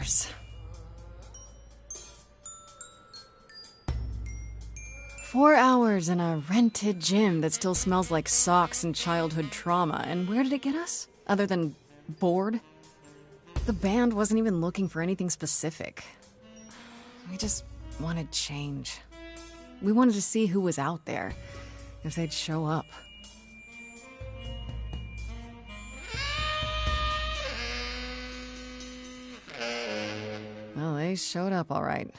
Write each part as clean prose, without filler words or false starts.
hours. 4 hours in a rented gym that still smells like socks and childhood trauma. And where did it get us? Other than bored? The band wasn't even looking for anything specific. We just wanted change. We wanted to see who was out there, if they'd show up. Well, they showed up all right.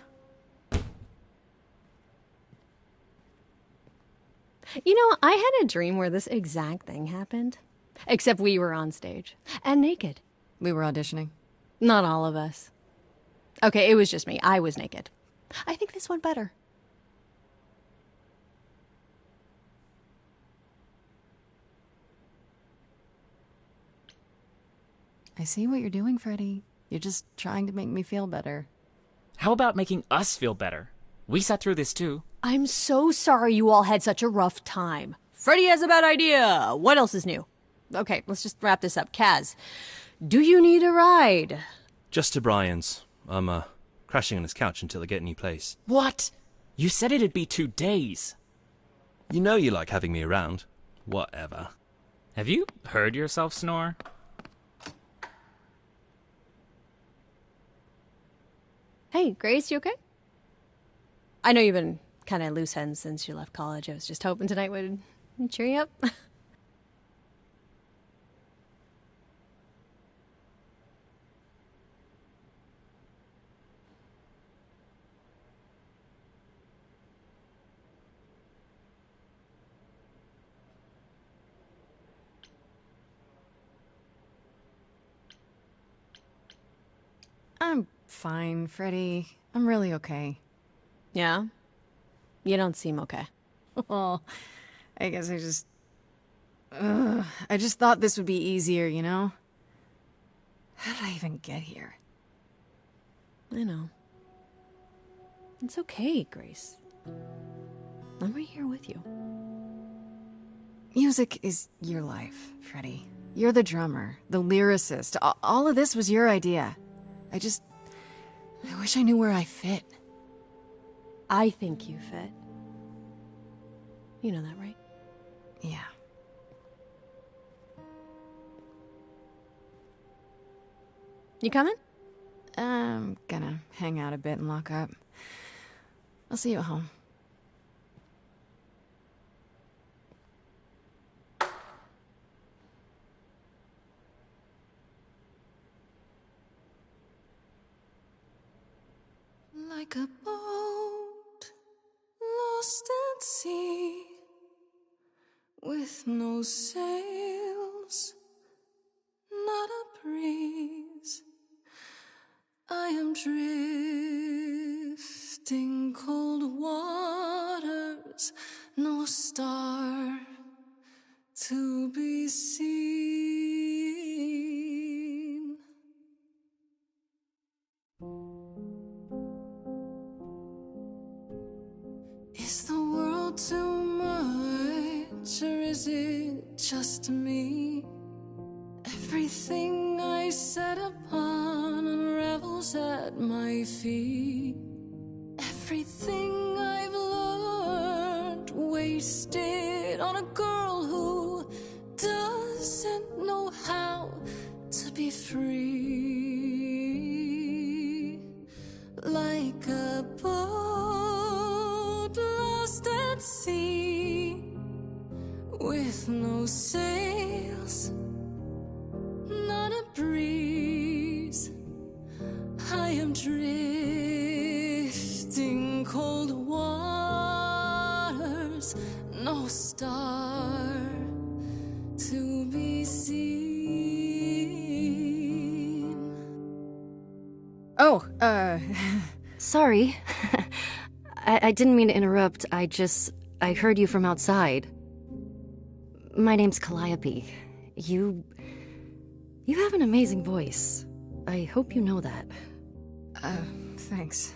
You know, I had a dream where this exact thing happened. Except we were on stage. And naked. We were auditioning. Not all of us. Okay, it was just me. I was naked. I think this went better. I see what you're doing, Freddy. You're just trying to make me feel better. How about making us feel better? We sat through this too. I'm so sorry you all had such a rough time. Freddy has a bad idea. What else is new? Okay, let's just wrap this up. Kaz, do you need a ride? Just to Brian's. I'm, crashing on his couch until I get a new place. What? You said it'd be 2 days. You know you like having me around. Whatever. Have you heard yourself snore? Hey, Grace, you okay? I know you've been kind of loose ends since you left college. I was just hoping tonight would cheer you up. I'm fine, Freddy. I'm really okay. Yeah? You don't seem okay. Well, I guess I just thought this would be easier, you know? How did I even get here? I know. It's okay, Grace. I'm right here with you. Music is your life, Freddy. You're the drummer, the lyricist. All of this was your idea. I wish I knew where I fit. I think you fit. You know that, right? Yeah. You coming? I'm gonna hang out a bit and lock up. I'll see you at home. Like a boat lost at sea, with no sails, not a breeze, I am drifting cold waters, no star to be seen. Is the world too much, or is it just me? Everything I set upon unravels at my feet. Everything I've learned wasted on a girl who doesn't know how to be free. Like a boat lost at sea, with no sails, not a breeze, I am drifting cold waters, no star to be seen. Oh, Sorry. I didn't mean to interrupt. I heard you from outside. My name's Calliope. You have an amazing voice. I hope you know that. Thanks.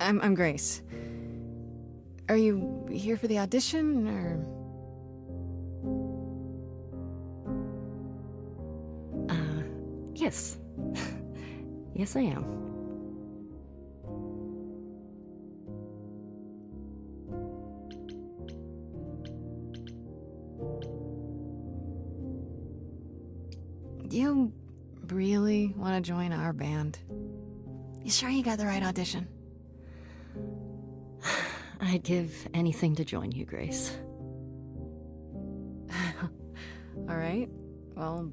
I'm Grace. Are you here for the audition, or...? Yes. Yes, I am. You really want to join our band? You sure you got the right audition? I'd give anything to join you, Grace. All right. Well,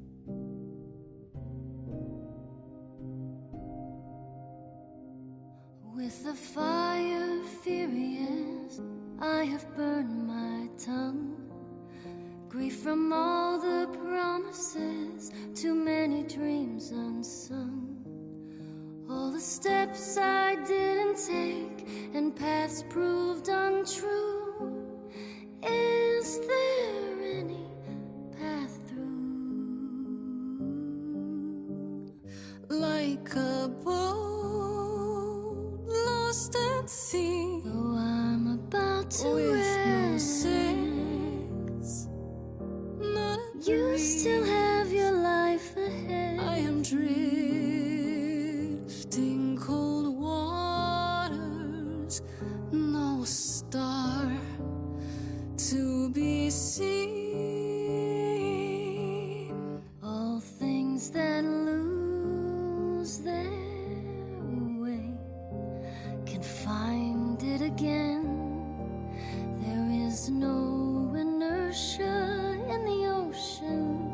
with the fire furious, I have burned my tongue. Grief from all the promises, too many dreams unsung. All the steps I didn't take and paths proved untrue. Is there any path through? Like a boat lost at sea, though I'm about to with no sails, not a you still have your life ahead. I am drifting cold waters, no star to be seen. All things that lose their way can find it again. There is no inertia in the ocean.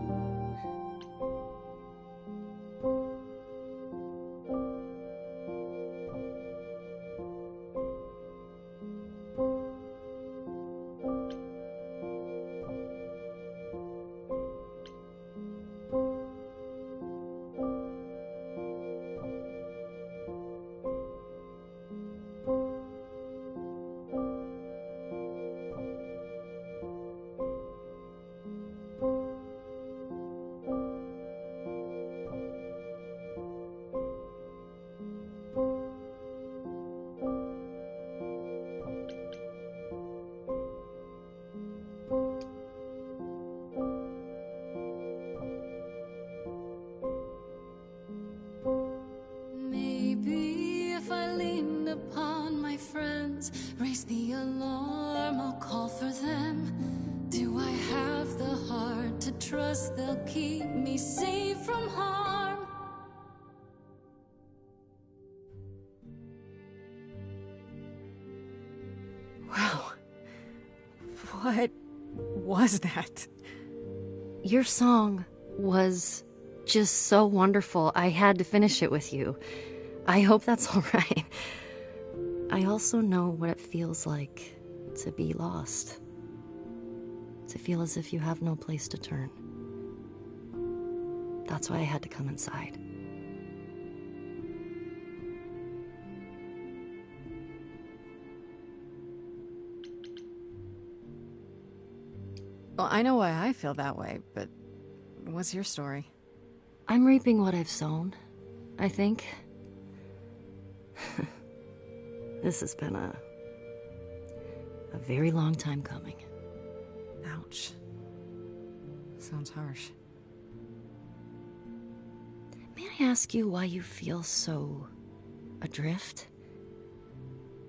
Maybe if I leaned upon my friends, raise the alarm, I'll call for them. Do I have the heart to trust they'll keep me safe from harm? wow. What was that? Your song was just so wonderful. I had to finish it with you. I hope that's all right. I also know what it feels like to be lost. To feel as if you have no place to turn. That's why I had to come inside. Well, I know why I feel that way, but what's your story? I'm reaping what I've sown, I think. This has been a very long time coming. Ouch. Sounds harsh. May I ask you why you feel so adrift?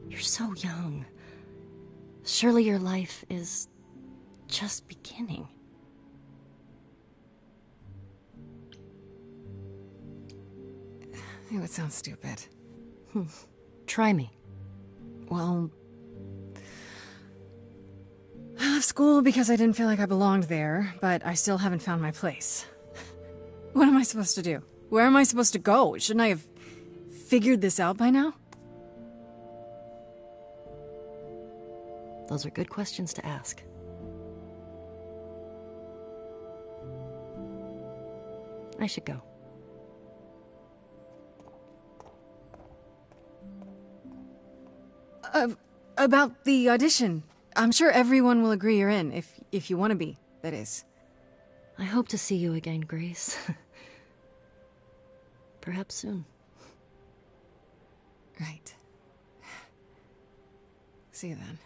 You're so young. Surely your life is just beginning. It would sound stupid. Try me. Well, I left school because I didn't feel like I belonged there, but I still haven't found my place. What am I supposed to do? Where am I supposed to go? Shouldn't I have figured this out by now? Those are good questions to ask. I should go. About the audition. I'm sure everyone will agree you're in, if you want to be, that is. I hope to see you again, Grace. Perhaps soon. Right. See you then.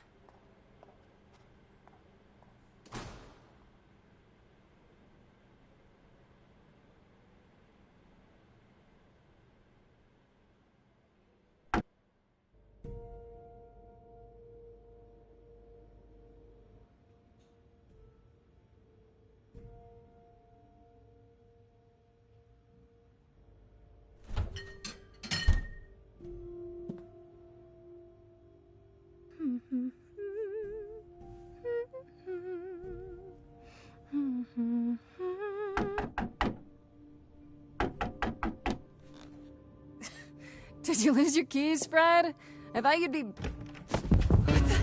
Did you lose your keys, Fred? I thought you'd be... What the...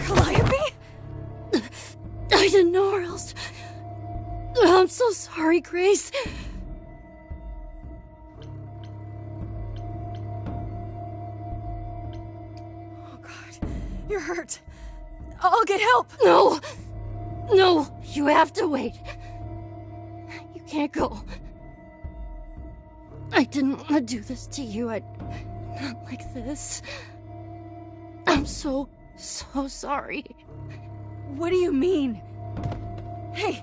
Calliope? I didn't know where else. I'm so sorry, Grace. Oh, God. You're hurt. I'll get help. No! No! You have to wait. You can't go. I didn't want to do this to you. Not like this. I'm so sorry. What do you mean? Hey!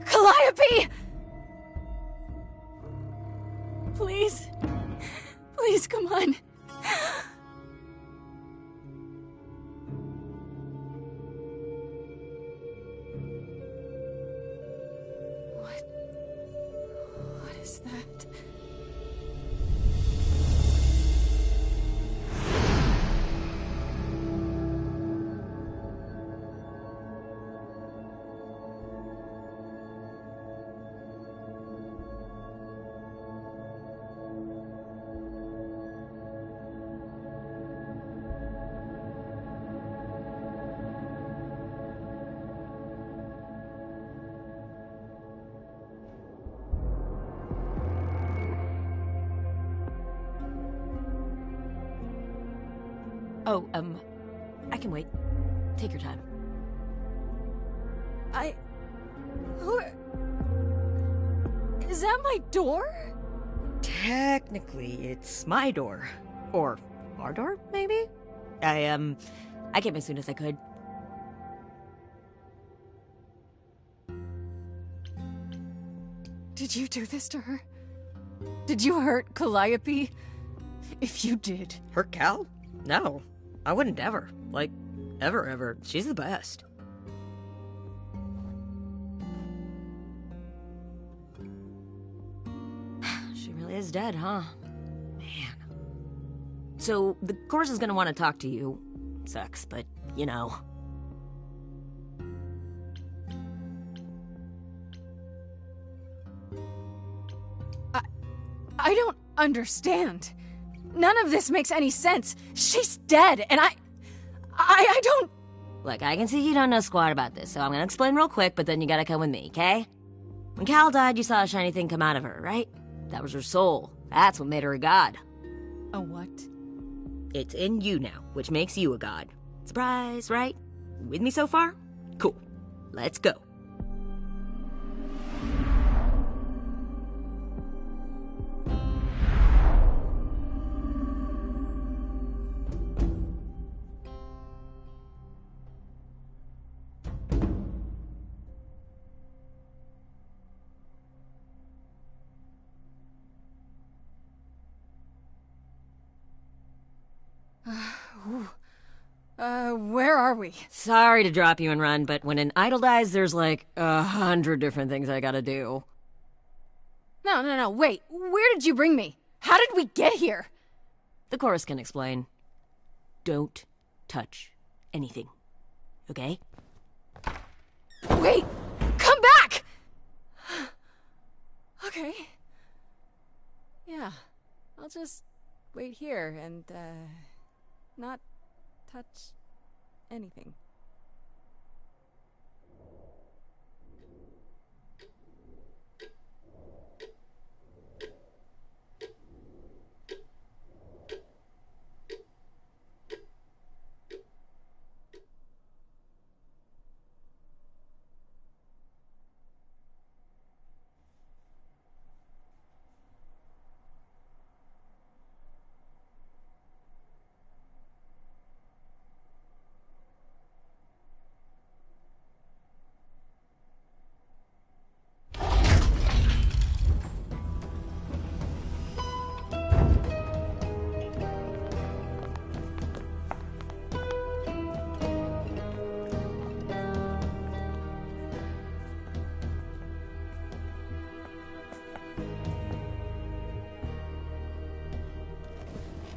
Calliope! Please. Please, come on. What is that? Oh, I can wait. Take your time. Who... Is that my door? Technically, it's my door. Or our door, maybe? I came as soon as I could. Did you do this to her? Did you hurt Calliope? If you did... Hurt Cal? No. I wouldn't ever. Like, ever. She's the best. She really is dead, huh? Man. So, the chorus is gonna want to talk to you. Sucks, but, you know. I don't understand. None of this makes any sense. She's dead, and I don't... Look, I can see you don't know squat about this, so I'm gonna explain real quick, but then you gotta come with me, okay? When Cal died, you saw a shiny thing come out of her, right? That was her soul. That's what made her a god. A what? It's in you now, which makes you a god. Surprise, right? With me so far? Cool. Let's go. Where are we? Sorry to drop you and run, but when an idol dies, there's like 100 different things I gotta do. No, wait. Where did you bring me? How did we get here? The chorus can explain. Don't touch anything. Okay? Wait! Come back! Okay. Yeah. I'll just wait here and, not touch anything.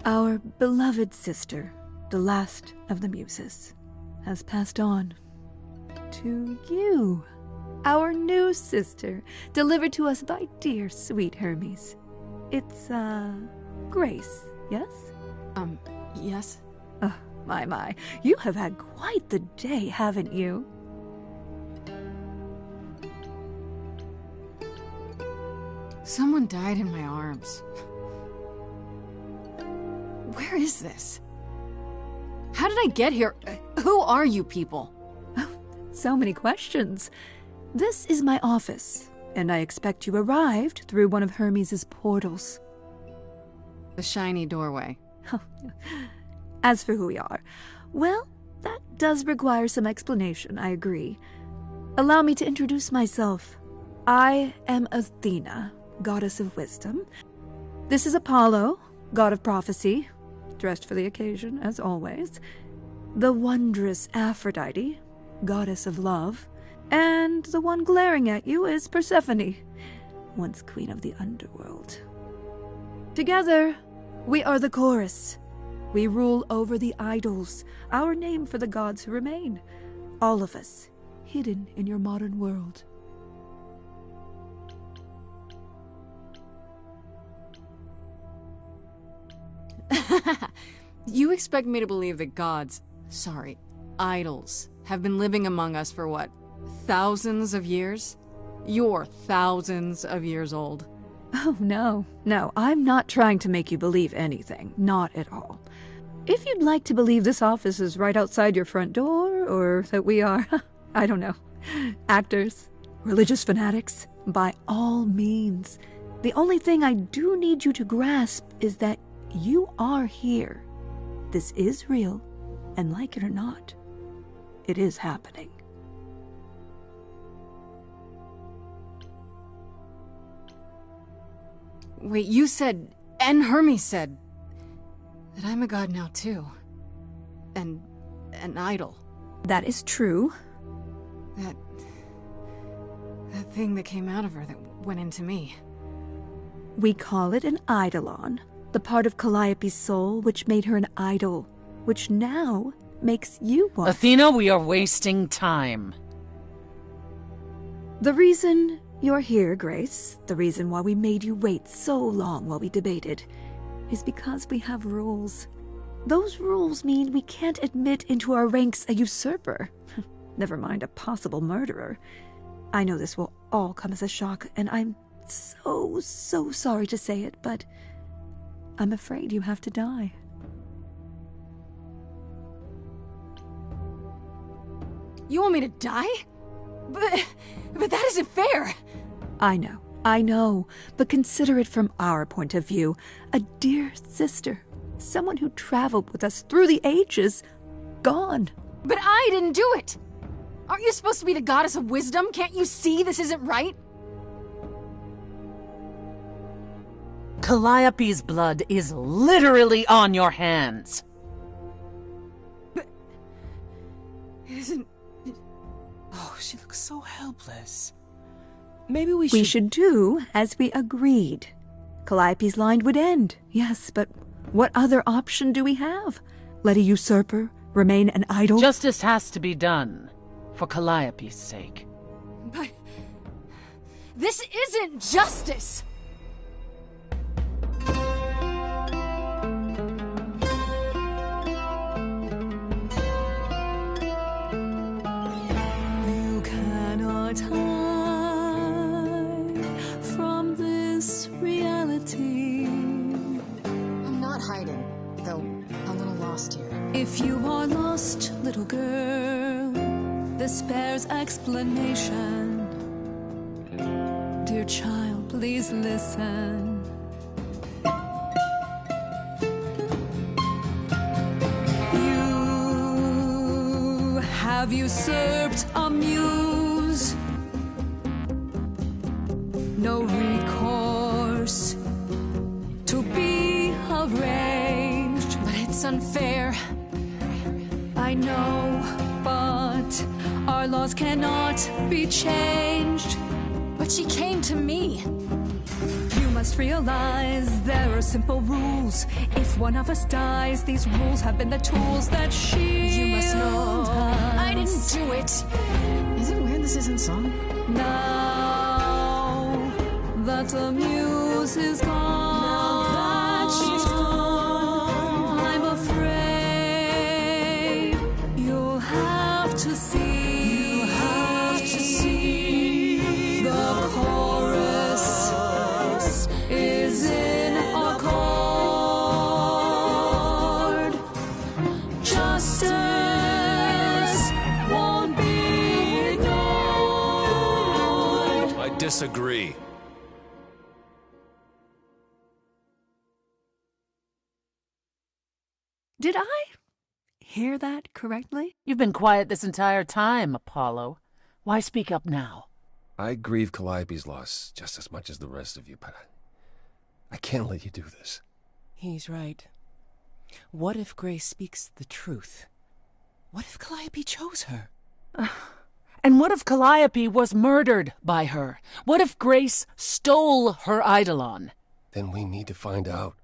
Our beloved sister, the last of the muses, has passed on to you, our new sister, delivered to us by dear sweet Hermes. It's, Grace, yes? Yes? Oh, my. You have had quite the day, haven't you? Someone died in my arms. Where is this? How did I get here? Who are you people? So many questions. This is my office, and I expect you arrived through one of Hermes' portals. The shiny doorway. As for who we are, well, that does require some explanation, I agree. Allow me to introduce myself. I am Athena, goddess of wisdom. This is Apollo, god of prophecy, dressed for the occasion, as always. The wondrous Aphrodite, goddess of love. And the one glaring at you is Persephone, once queen of the underworld. Together, we are the chorus. We rule over the idols, our name for the gods who remain. All of us, hidden in your modern world. You expect me to believe that gods, idols, have been living among us for what, thousands of years? You're thousands of years old. Oh, no, I'm not trying to make you believe anything, not at all. If you'd like to believe this office is right outside your front door, or that we are, I don't know, actors, religious fanatics, by all means. The only thing I do need you to grasp is that you are here. This is real, and like it or not, it is happening. Wait, you said, and Hermes said, that I'm a god now too. And an idol. That is true. That thing that came out of her that went into me. We call it an eidolon, the part of Calliope's soul which made her an idol, which now makes you one. Athena, we are wasting time. The reason you're here, Grace, the reason why we made you wait so long while we debated, is because we have rules. Those rules mean we can't admit into our ranks a usurper, never mind a possible murderer. I know this will all come as a shock, and I'm so sorry to say it, but I'm afraid you have to die. You want me to die? But that isn't fair! I know, but consider it from our point of view. A dear sister, someone who traveled with us through the ages, gone. But I didn't do it! Aren't you supposed to be the goddess of wisdom? Can't you see this isn't right? Calliope's blood is literally on your hands. But isn't... Oh, she looks so helpless. Maybe we should... We should do as we agreed. Calliope's line would end, yes, but what other option do we have? Let a usurper remain an idol? Justice has to be done, for Calliope's sake. But... this isn't justice! You cannot hide from this reality. I'm not hiding, though a little lost here. If you are lost, little girl, this bears explanation. Dear child, please listen. You have usurped a muse. No recourse to be arranged. But it's unfair. I know, but our laws cannot be changed. But she came to me. You must realize there are simple rules. If one of us dies, these rules have been the tools that shield You must know I didn't us. do it. Is it weird this isn't song? Now that the muse is gone, Now that disagree. Did I hear that correctly? You've been quiet this entire time, Apollo. Why speak up now? I grieve Calliope's loss just as much as the rest of you, but I can't let you do this. He's right. What if Grace speaks the truth? What if Calliope chose her? And what if Calliope was murdered by her? What if Grace stole her Eidolon? Then we need to find out.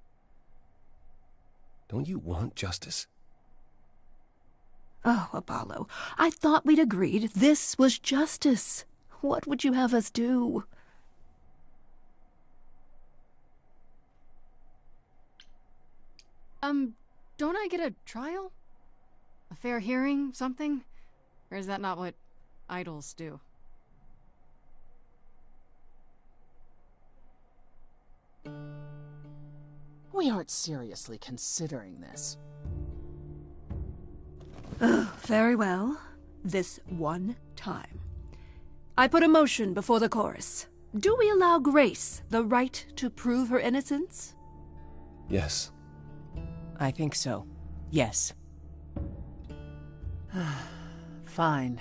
Don't you want justice? Oh, Apollo, I thought we'd agreed this was justice. What would you have us do? Don't I get a trial? A fair hearing, something? Or is that not what idols do? We aren't seriously considering this. Very well. This one time. I put a motion before the chorus. Do we allow Grace the right to prove her innocence? Yes. I think so. Yes. Fine.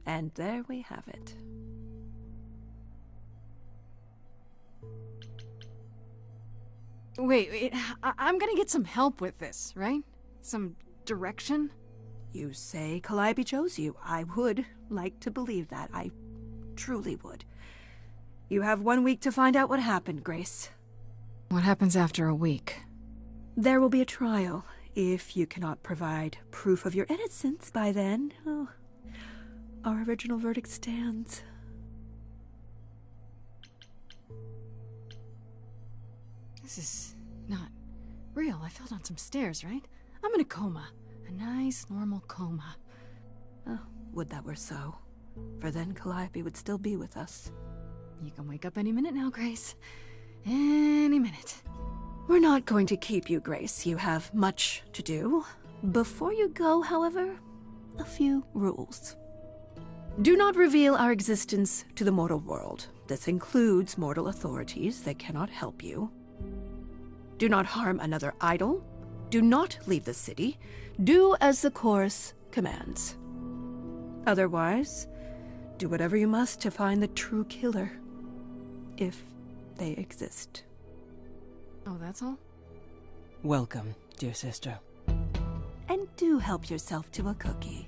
And there we have it. Wait, I'm gonna get some help with this, right? Some direction? You say Calliope chose you. I would like to believe that. I truly would. You have 1 week to find out what happened, Grace. What happens after a week? There will be a trial. If you cannot provide proof of your innocence by then, our original verdict stands. This is not real. I fell down some stairs, right? I'm in a coma. A nice, normal coma. Oh, would that were so. For then Calliope would still be with us. You can wake up any minute now, Grace. Any minute. We're not going to keep you, Grace. You have much to do. Before you go, however, a few rules. Do not reveal our existence to the mortal world. This includes mortal authorities that cannot help you. Do not harm another idol. Do not leave the city. Do as the chorus commands. Otherwise, do whatever you must to find the true killer. If they exist. Oh, that's all? Welcome, dear sister. And do help yourself to a cookie.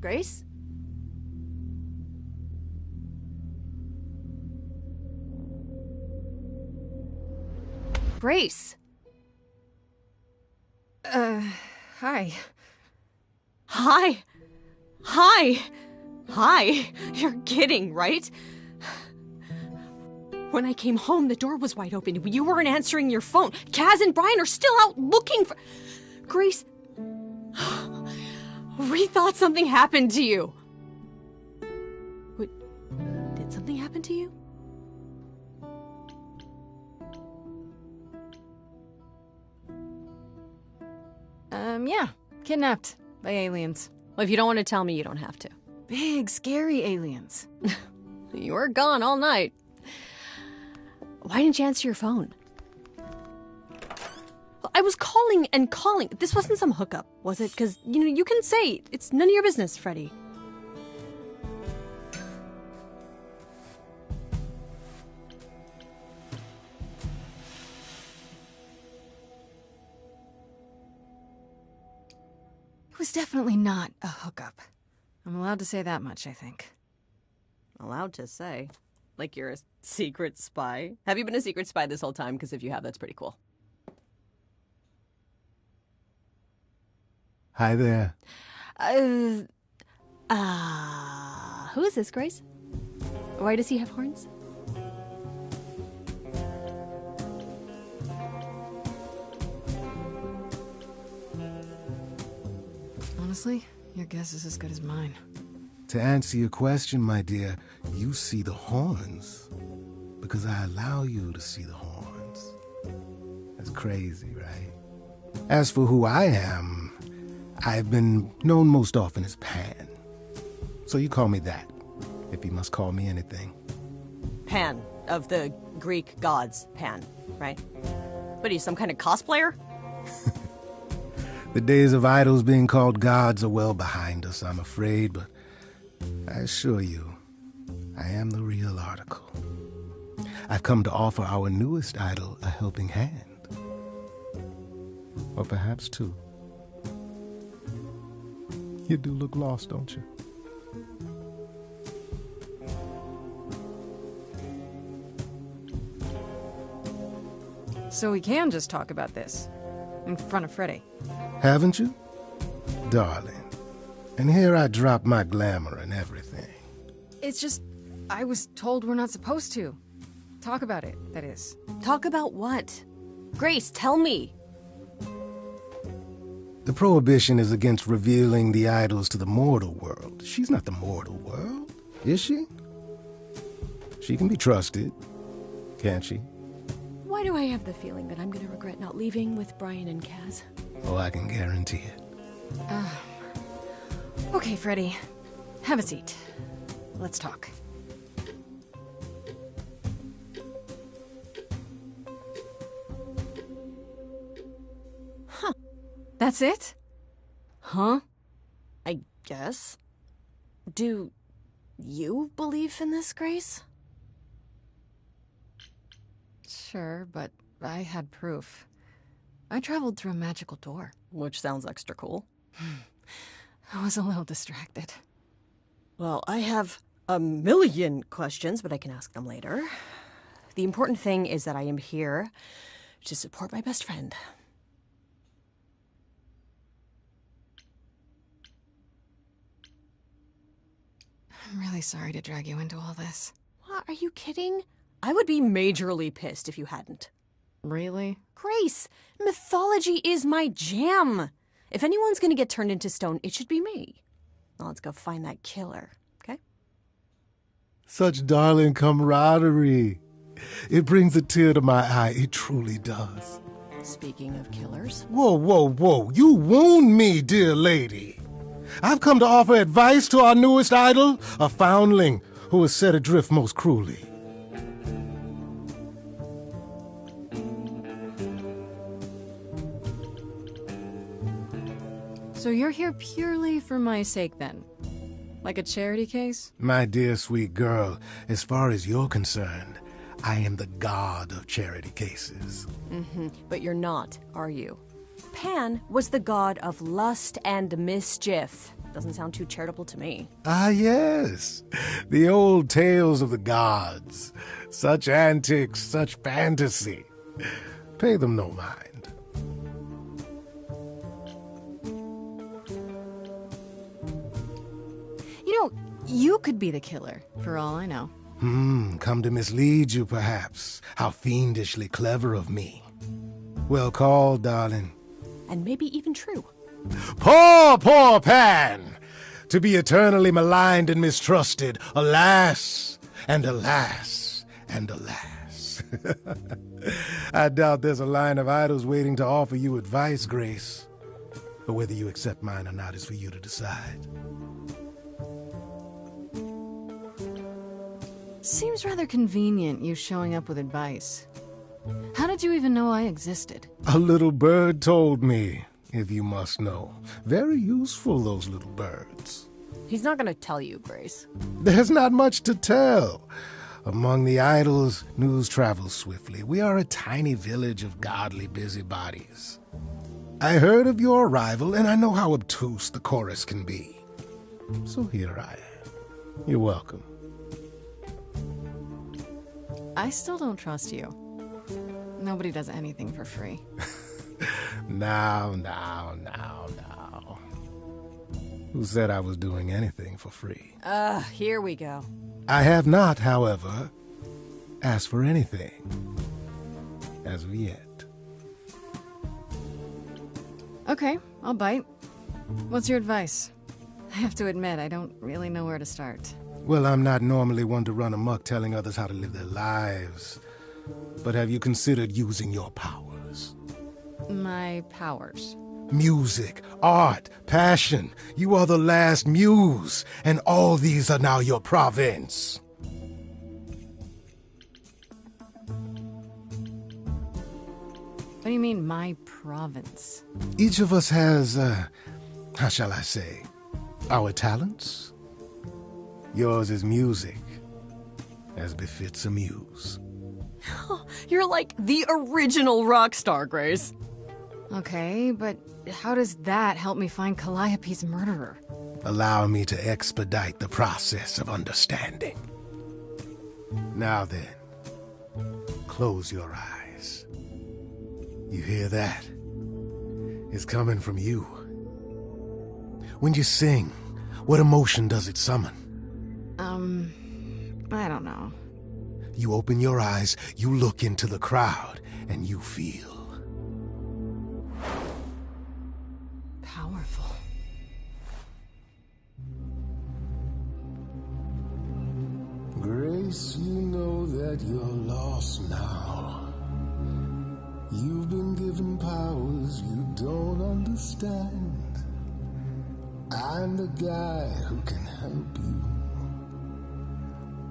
Grace? Grace! Hi. Hi! Hi! Hi! You're kidding, right? When I came home, the door was wide open. You weren't answering your phone. Kaz and Brian are still out looking for... Grace... We thought something happened to you. Wait, did something happen to you? Yeah. Kidnapped by aliens. Well, if you don't want to tell me, you don't have to. Big, scary aliens. You were gone all night. Why didn't you answer your phone? I was calling and calling. This wasn't some hookup, was it? Because, you can say it's none of your business, Freddie. It was definitely not a hookup. I'm allowed to say that much, I think. Allowed to say. Like you're a secret spy. Have you been a secret spy this whole time? Because if you have, that's pretty cool. Hi there. Who is this, Grace? Why does he have horns? Honestly, your guess is as good as mine. To answer your question, my dear, you see the horns because I allow you to see the horns. That's crazy, right? As for who I am, I've been known most often as Pan. So you call me that, if you must call me anything. Pan, of the Greek gods, Pan, right? But he's some kind of cosplayer? The days of idols being called gods are well behind us, I'm afraid, but I assure you, I am the real article. I've come to offer our newest idol a helping hand. Or perhaps two. You do look lost, don't you? So we can just talk about this in front of Freddy. Haven't you? Darling. And here I drop my glamour and everything. It's just, I was told we're not supposed to. Talk about it, that is. Talk about what? Grace, tell me. The prohibition is against revealing the idols to the mortal world. She's not the mortal world, is she? She can be trusted, can't she? Why do I have the feeling that I'm gonna regret not leaving with Brian and Kaz? Oh, I can guarantee it. Okay, Freddy. Have a seat. Let's talk. Huh. That's it? Huh? I guess. Do you believe in this, Grace? Sure, but I had proof. I traveled through a magical door. Which sounds extra cool. I was a little distracted. Well, I have a million questions, but I can ask them later. The important thing is that I am here to support my best friend. I'm really sorry to drag you into all this. What, are you kidding? I would be majorly pissed if you hadn't. Really? Grace, mythology is my jam. If anyone's gonna get turned into stone, it should be me. Now let's go find that killer, okay? Such darling camaraderie. It brings a tear to my eye. It truly does. Speaking of killers. Whoa, whoa, whoa. You wound me, dear lady. I've come to offer advice to our newest idol, a foundling who was set adrift most cruelly. So you're here purely for my sake, then? Like a charity case? My dear sweet girl, as far as you're concerned, I am the god of charity cases. But you're not, are you? Pan was the god of lust and mischief. Doesn't sound too charitable to me. Ah, yes. The old tales of the gods. Such antics, such fantasy. Pay them no mind. You know, you could be the killer, for all I know. Come to mislead you, perhaps. How fiendishly clever of me. Well called, darling. And maybe even true. Poor, poor Pan! To be eternally maligned and mistrusted. Alas, and alas, and alas. I doubt there's a line of idols waiting to offer you advice, Grace. But whether you accept mine or not is for you to decide. Seems rather convenient, you showing up with advice. How did you even know I existed? A little bird told me, if you must know. Very useful, those little birds. He's not gonna tell you, Grace. There's not much to tell. Among the idols, news travels swiftly. We are a tiny village of godly busybodies. I heard of your arrival, and I know how obtuse the chorus can be. So here I am. You're welcome. I still don't trust you. Nobody does anything for free. Now. Who said I was doing anything for free? Here we go. I have not, however, asked for anything. As of yet. Okay, I'll bite. What's your advice? I have to admit, I don't really know where to start. Well, I'm not normally one to run amok telling others how to live their lives. But have you considered using your powers? My powers? Music, art, passion. You are the last muse, and all these are now your province. What do you mean, my province? Each of us has, how shall I say, our talents. Yours is music, as befits a muse. You're like the original rock star, Grace. Okay, but how does that help me find Calliope's murderer? Allow me to expedite the process of understanding. Now then, close your eyes. You hear that? It's coming from you. When you sing, what emotion does it summon? I don't know. You open your eyes, you look into the crowd, and you feel powerful. Grace, you know that you're lost now. You've been given powers you don't understand. I'm the guy who can help you.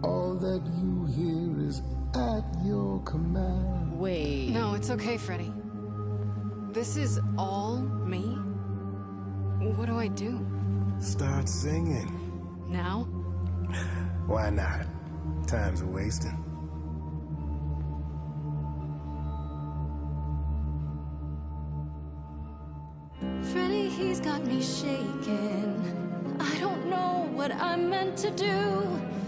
All that you hear is at your command. Wait. No, it's okay, Freddy. This is all me? What do I do? Start singing. Now? Why not? Time's a wasting. Freddy, he's got me shaking. I don't know what I'm meant to do.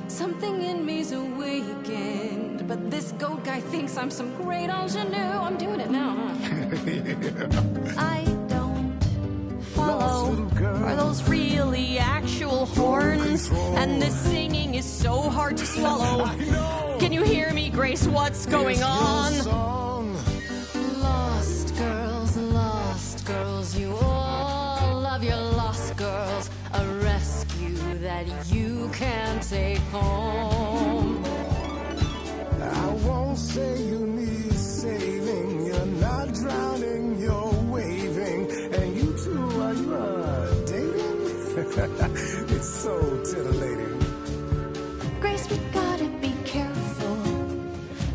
Something in me's awakened. But this goat guy thinks I'm some great ingenue. I'm doing it now, huh? I don't follow. Are those really actual horns? And this singing is so hard to swallow. Can you hear me, Grace? What's going on? Lost girls, you all love your lost girls. A rescue that you can take home. I won't say you need saving. You're not drowning, you're waving. And you two, are you dating? It's so titillating. Grace, we gotta be careful.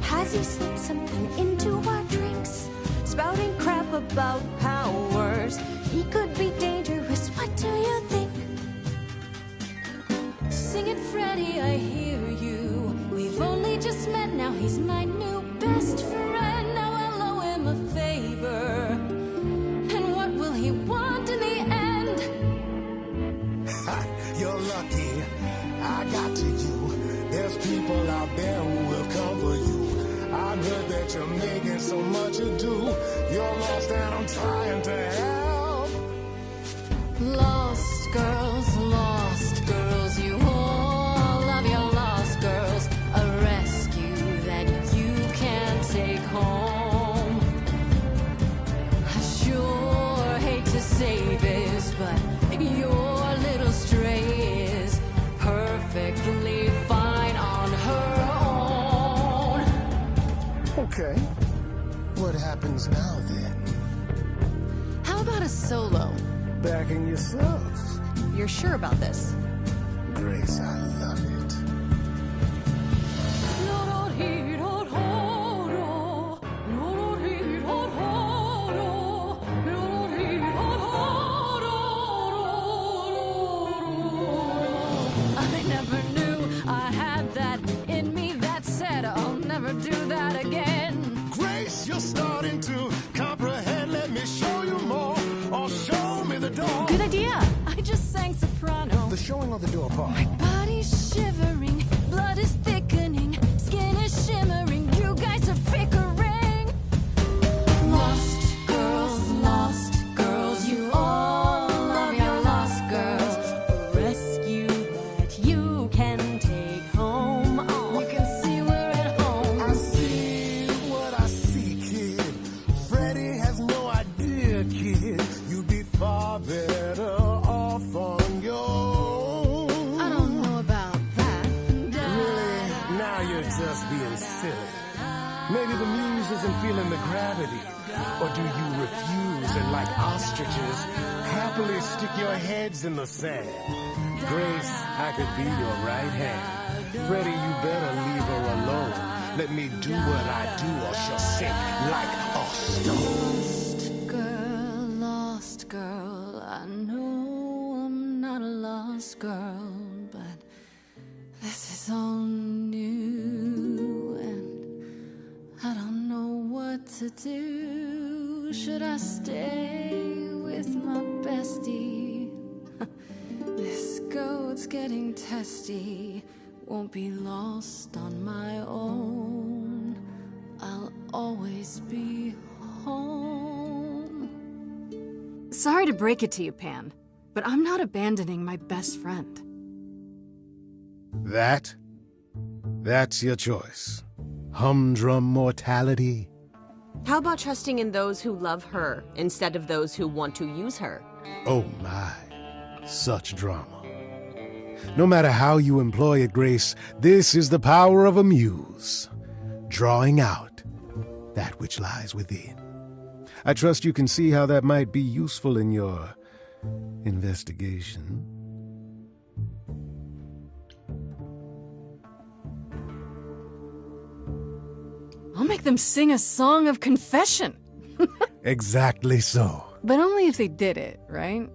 Has he slipped something into our drinks? Spouting crap about powers. He could be dangerous, what do you think? Sing it, Freddy, I hear you. We've only just met, now he's my new best friend. Now I'll owe him a favor. And what will he want in the end? You're lucky I got to you. There's people out there who will come for you. I've heard that you're making so much ado. You're lost and I'm trying to help. Lost girls, you all love your lost girls. A rescue that you can take home. I sure hate to say this, but your little stray is perfectly fine on her own. Okay. What happens now then? How about a solo? Backing yourself. You're sure about this? Grace, I love it. I never knew I had that in me. That said, I'll never do that again. Grace, you're starting to comprehend. Let me show you more, or show me the door. Good idea. I just sang soprano. The showing of the door part. My body's shivering, blood is thickening, skin is shimmering. Maybe the muse isn't feeling the gravity. Or do you refuse and, like ostriches, happily stick your heads in the sand? Grace, I could be your right hand. Freddie, you better leave her alone. Let me do what I do or she'll sink like a stone. Lost girl, I know I'm not a lost girl, but this is all new and I don't know what to do. Should I stay with my bestie? This goat's getting testy. Won't be lost on my own. I'll always be home. Sorry to break it to you, Pan, but I'm not abandoning my best friend. That's your choice. Humdrum mortality. How about trusting in those who love her instead of those who want to use her? Oh my, such drama. No matter how you employ it, Grace, this is the power of a muse. Drawing out that which lies within. I trust you can see how that might be useful in your investigation. I'll make them sing a song of confession. Exactly so. But only if they did it, right?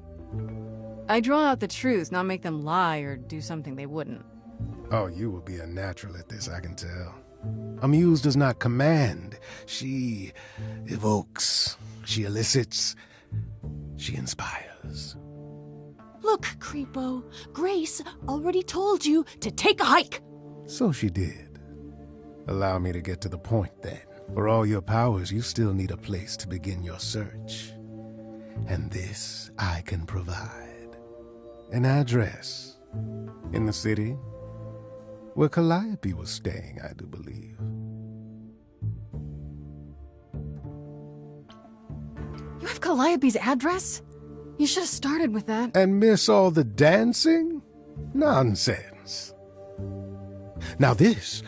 I draw out the truth, not make them lie or do something they wouldn't. Oh, you will be a natural at this, I can tell. A muse does not command. She evokes. She elicits. She inspires. Look, Creepo, Grace already told you to take a hike. So she did. Allow me to get to the point, then. For all your powers, you still need a place to begin your search. And this I can provide. An address. In the city. Where Calliope was staying, I do believe. You have Calliope's address? You should have started with that. And miss all the dancing? Nonsense. Now this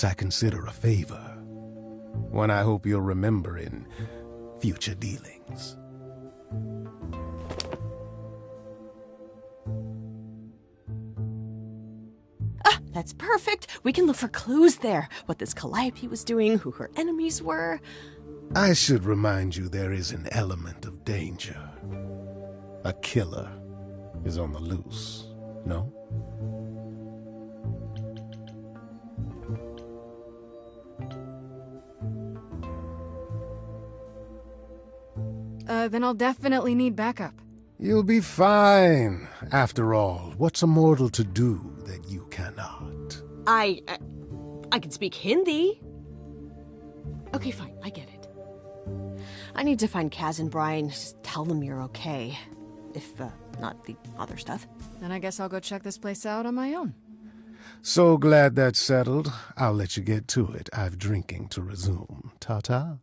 I consider a favor. One I hope you'll remember in future dealings. Ah, that's perfect. We can look for clues there. What this Calliope was doing, who her enemies were. I should remind you there is an element of danger. A killer is on the loose, no? Then I'll definitely need backup. You'll be fine. After all, what's a mortal to do that you cannot? I can speak Hindi. Okay, fine, I get it. I need to find Kaz and Brian. Just tell them you're okay. If, not the other stuff. Then I guess I'll go check this place out on my own. So glad that's settled. I'll let you get to it. I've drinking to resume. Ta-ta.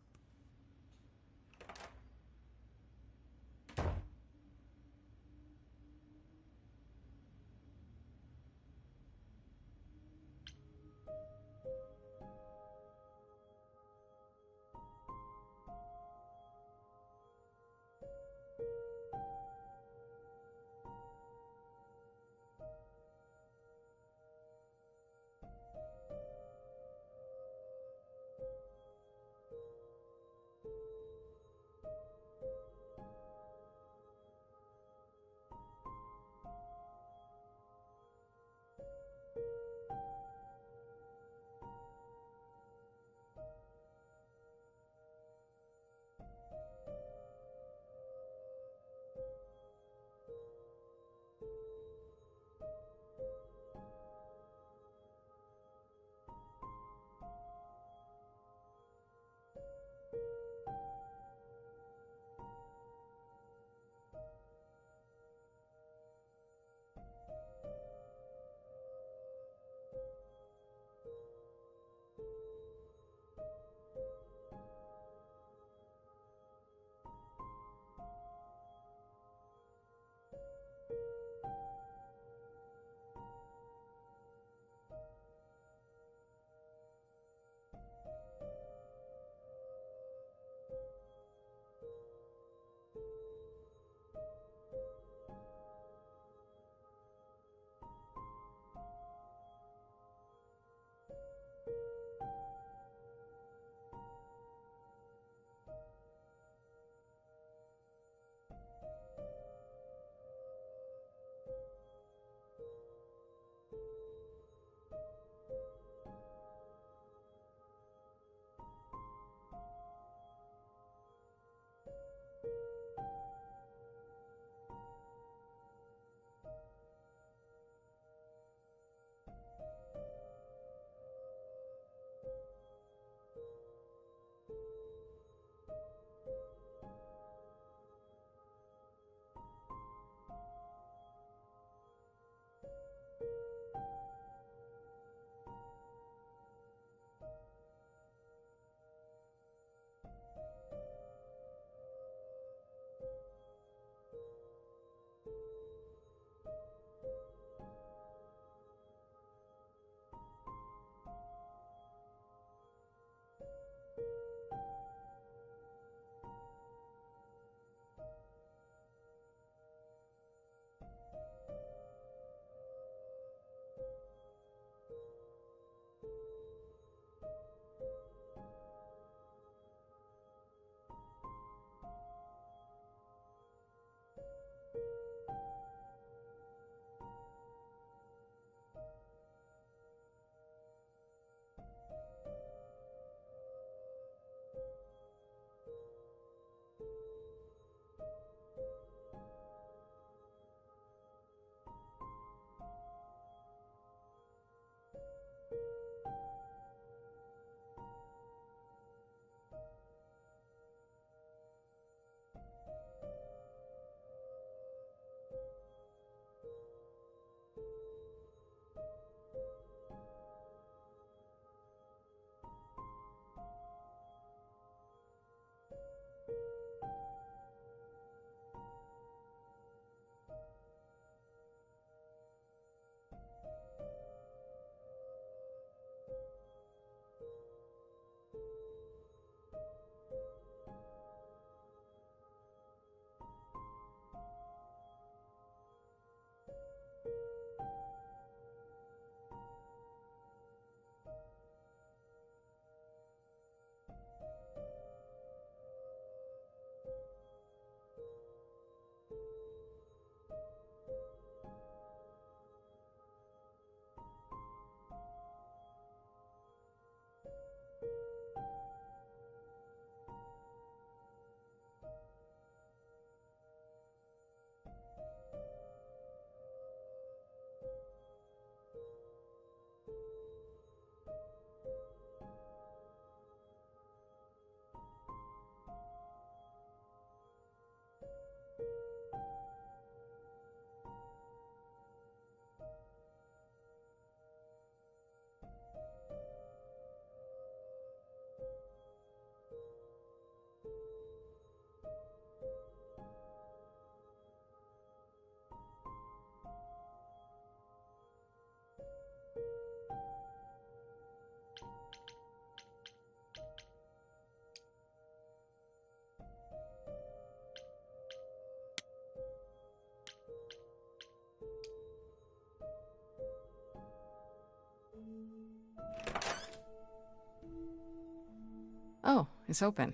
it's open.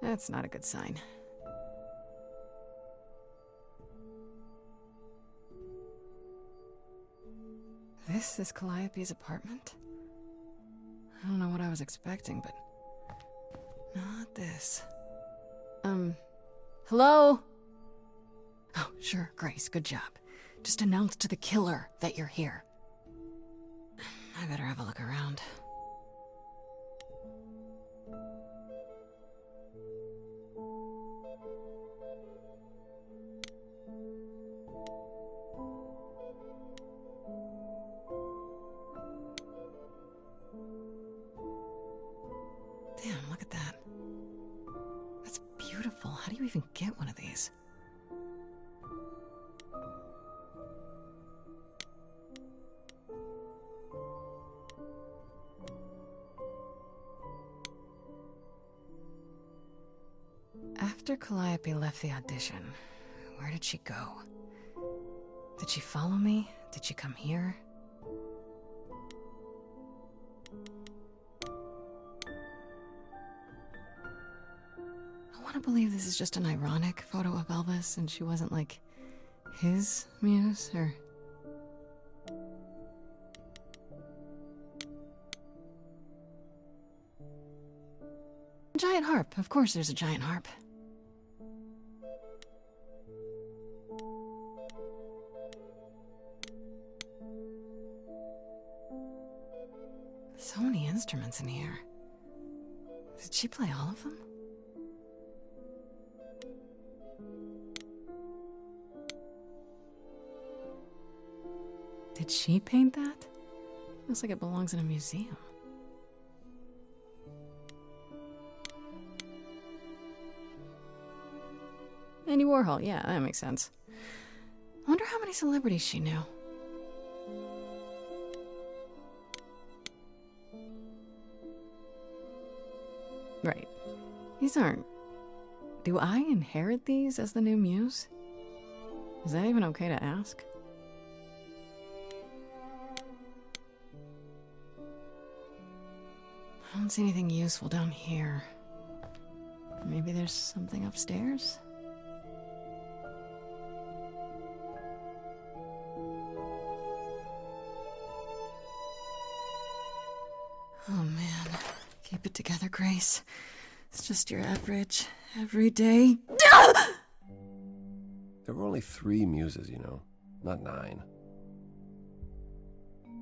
That's not a good sign. This is Calliope's apartment? I don't know what I was expecting, but not this. Hello? Oh, sure, Grace, good job. Just announce to the killer that you're here. I better have a look around. Damn, look at that. That's beautiful. How do you even get one of these? After Calliope left the audition, where did she go? Did she follow me? Did she come here? I want to believe this is just an ironic photo of Elvis and she wasn't like his muse, or... Giant harp. Of course there's a giant harp. So many instruments in here. Did she play all of them? Did she paint that? Looks like it belongs in a museum. Andy Warhol, yeah, that makes sense. I wonder how many celebrities she knew. Right. These aren't... Do I inherit these as the new muse? Is that even okay to ask? I don't see anything useful down here. Maybe there's something upstairs? Oh man, keep it together, Grace. It's just your average, everyday... There were only 3 muses, you know, not 9.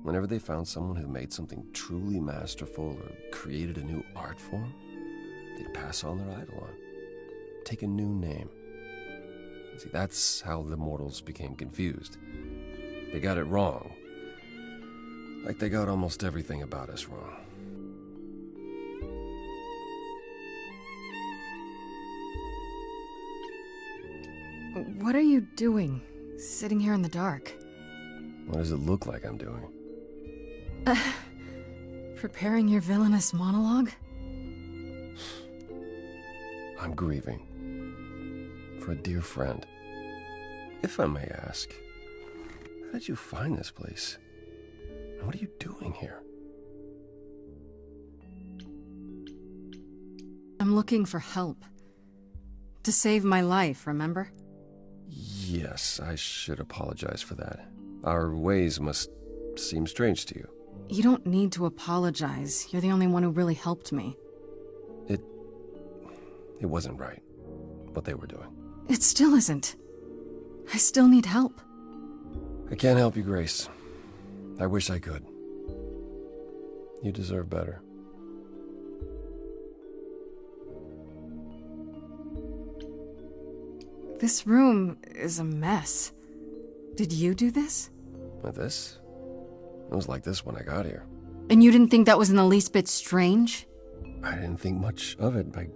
Whenever they found someone who made something truly masterful or created a new art form, they'd pass on their eidolon, take a new name. See, that's how the mortals became confused. They got it wrong. Like they got almost everything about us wrong. What are you doing, sitting here in the dark? What does it look like I'm doing? Preparing your villainous monologue? I'm grieving. For a dear friend. If I may ask, how did you find this place? And what are you doing here? I'm looking for help. To save my life, remember? Yes, I should apologize for that. Our ways must seem strange to you. You don't need to apologize. You're the only one who really helped me. It wasn't right, what they were doing. It still isn't. I still need help. I can't help you, Grace. I wish I could. You deserve better. This room is a mess. Did you do this? With this? It was like this when I got here. And you didn't think that was in the least bit strange? I didn't think much of it. I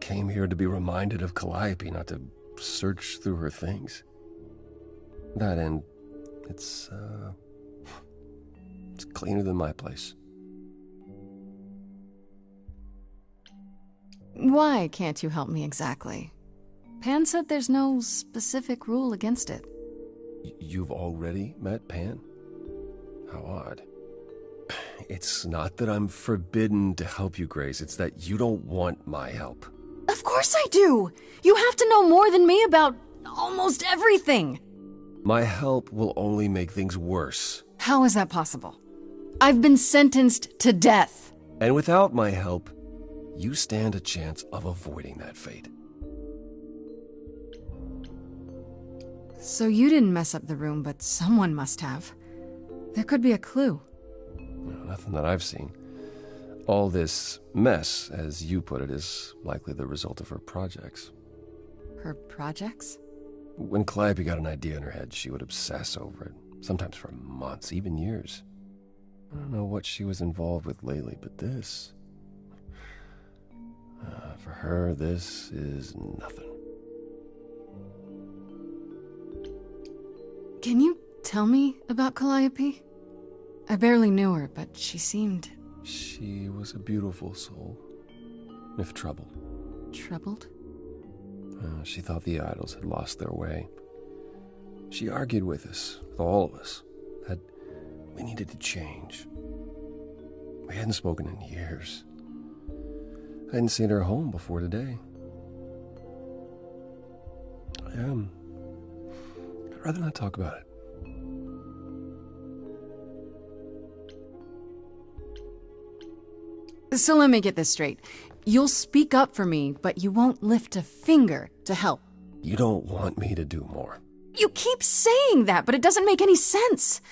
came here to be reminded of Calliope, not to search through her things. That and it's cleaner than my place. Why can't you help me exactly? Pan said there's no specific rule against it. You've already met Pan? How odd. It's not that I'm forbidden to help you, Grace. It's that you don't want my help. Of course I do! You have to know more than me about almost everything! My help will only make things worse. How is that possible? I've been sentenced to death. And without my help, you stand a chance of avoiding that fate. So you didn't mess up the room, but someone must have. There could be a clue. Nothing that I've seen. All this mess, as you put it, is likely the result of her projects. Her projects? When Calliope got an idea in her head, she would obsess over it, sometimes for months, even years. I don't know what she was involved with lately, but this... for her, this is nothing. Can you tell me about Calliope? I barely knew her, but she seemed... She was a beautiful soul, if troubled. Troubled? She thought the idols had lost their way. She argued with us, with all of us, that we needed to change. We hadn't spoken in years. I hadn't seen her home before today. I'd rather not talk about it. So let me get this straight. You'll speak up for me, but you won't lift a finger to help. You don't want me to do more. You keep saying that, but it doesn't make any sense.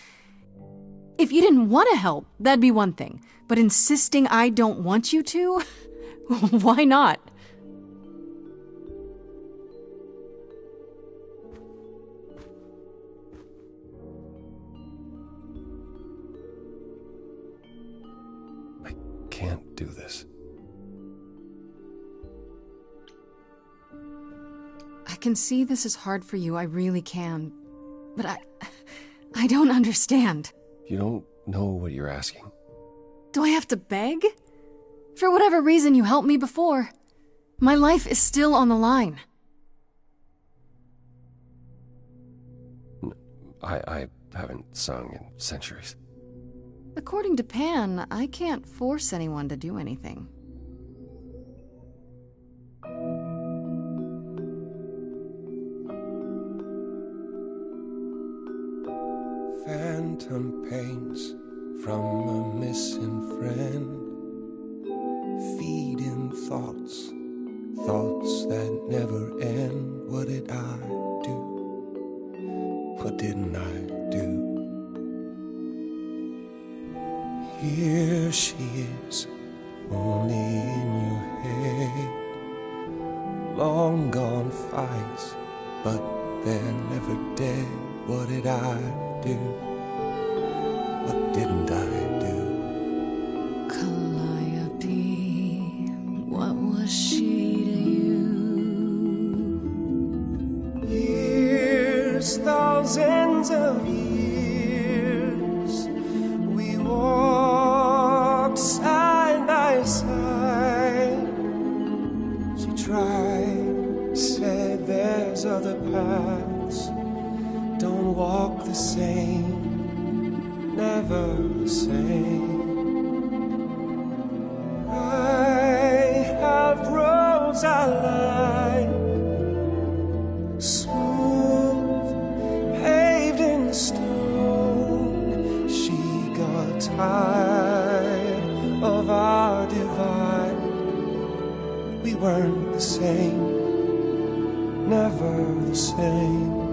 If you didn't want to help, that'd be one thing. But insisting I don't want you to? Why not? I can't do this. I can see this is hard for you, I really can. But I don't understand. You don't know what you're asking. Do I have to beg? For whatever reason you helped me before. My life is still on the line. I haven't sung in centuries. According to Pan, I can't force anyone to do anything. Phantom pains from a missing friend, feeding thoughts, thoughts that never end. What did I do? What didn't I do? Here she is, only in your head. Long gone fights, but they're never dead. What did I do? What didn't I do? Calliope, what was she to you? Years, thousands of years, we walked side by side. She tried, said there's other paths. Don't walk the same, never the same. I have roads I like, smooth, paved in stone. She got tired of our divide. We weren't the same, never the same.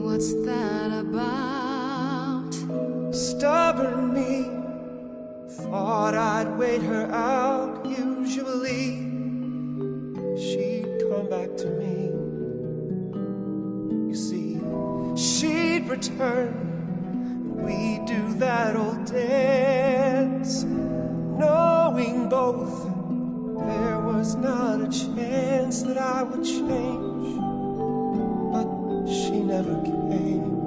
What's that about? Stubborn me, thought I'd wait her out. Usually she'd come back to me. You see, she'd return, we'd do that old dance, knowing both there was not a chance that I would change. She never came.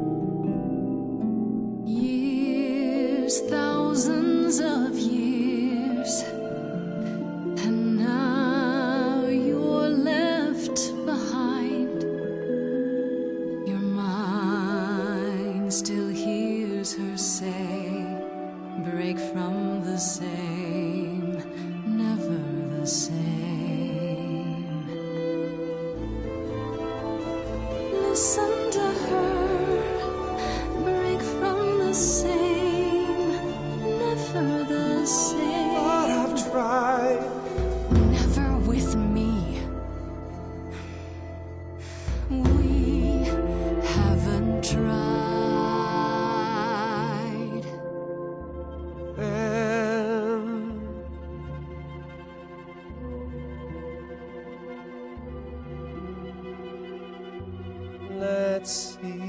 Years, thousands of years, and now you're left behind. Your mind break from the same, never the same. Listen to her, break from the same, never the same. But I've tried. Never with me. We haven't tried. And let's see.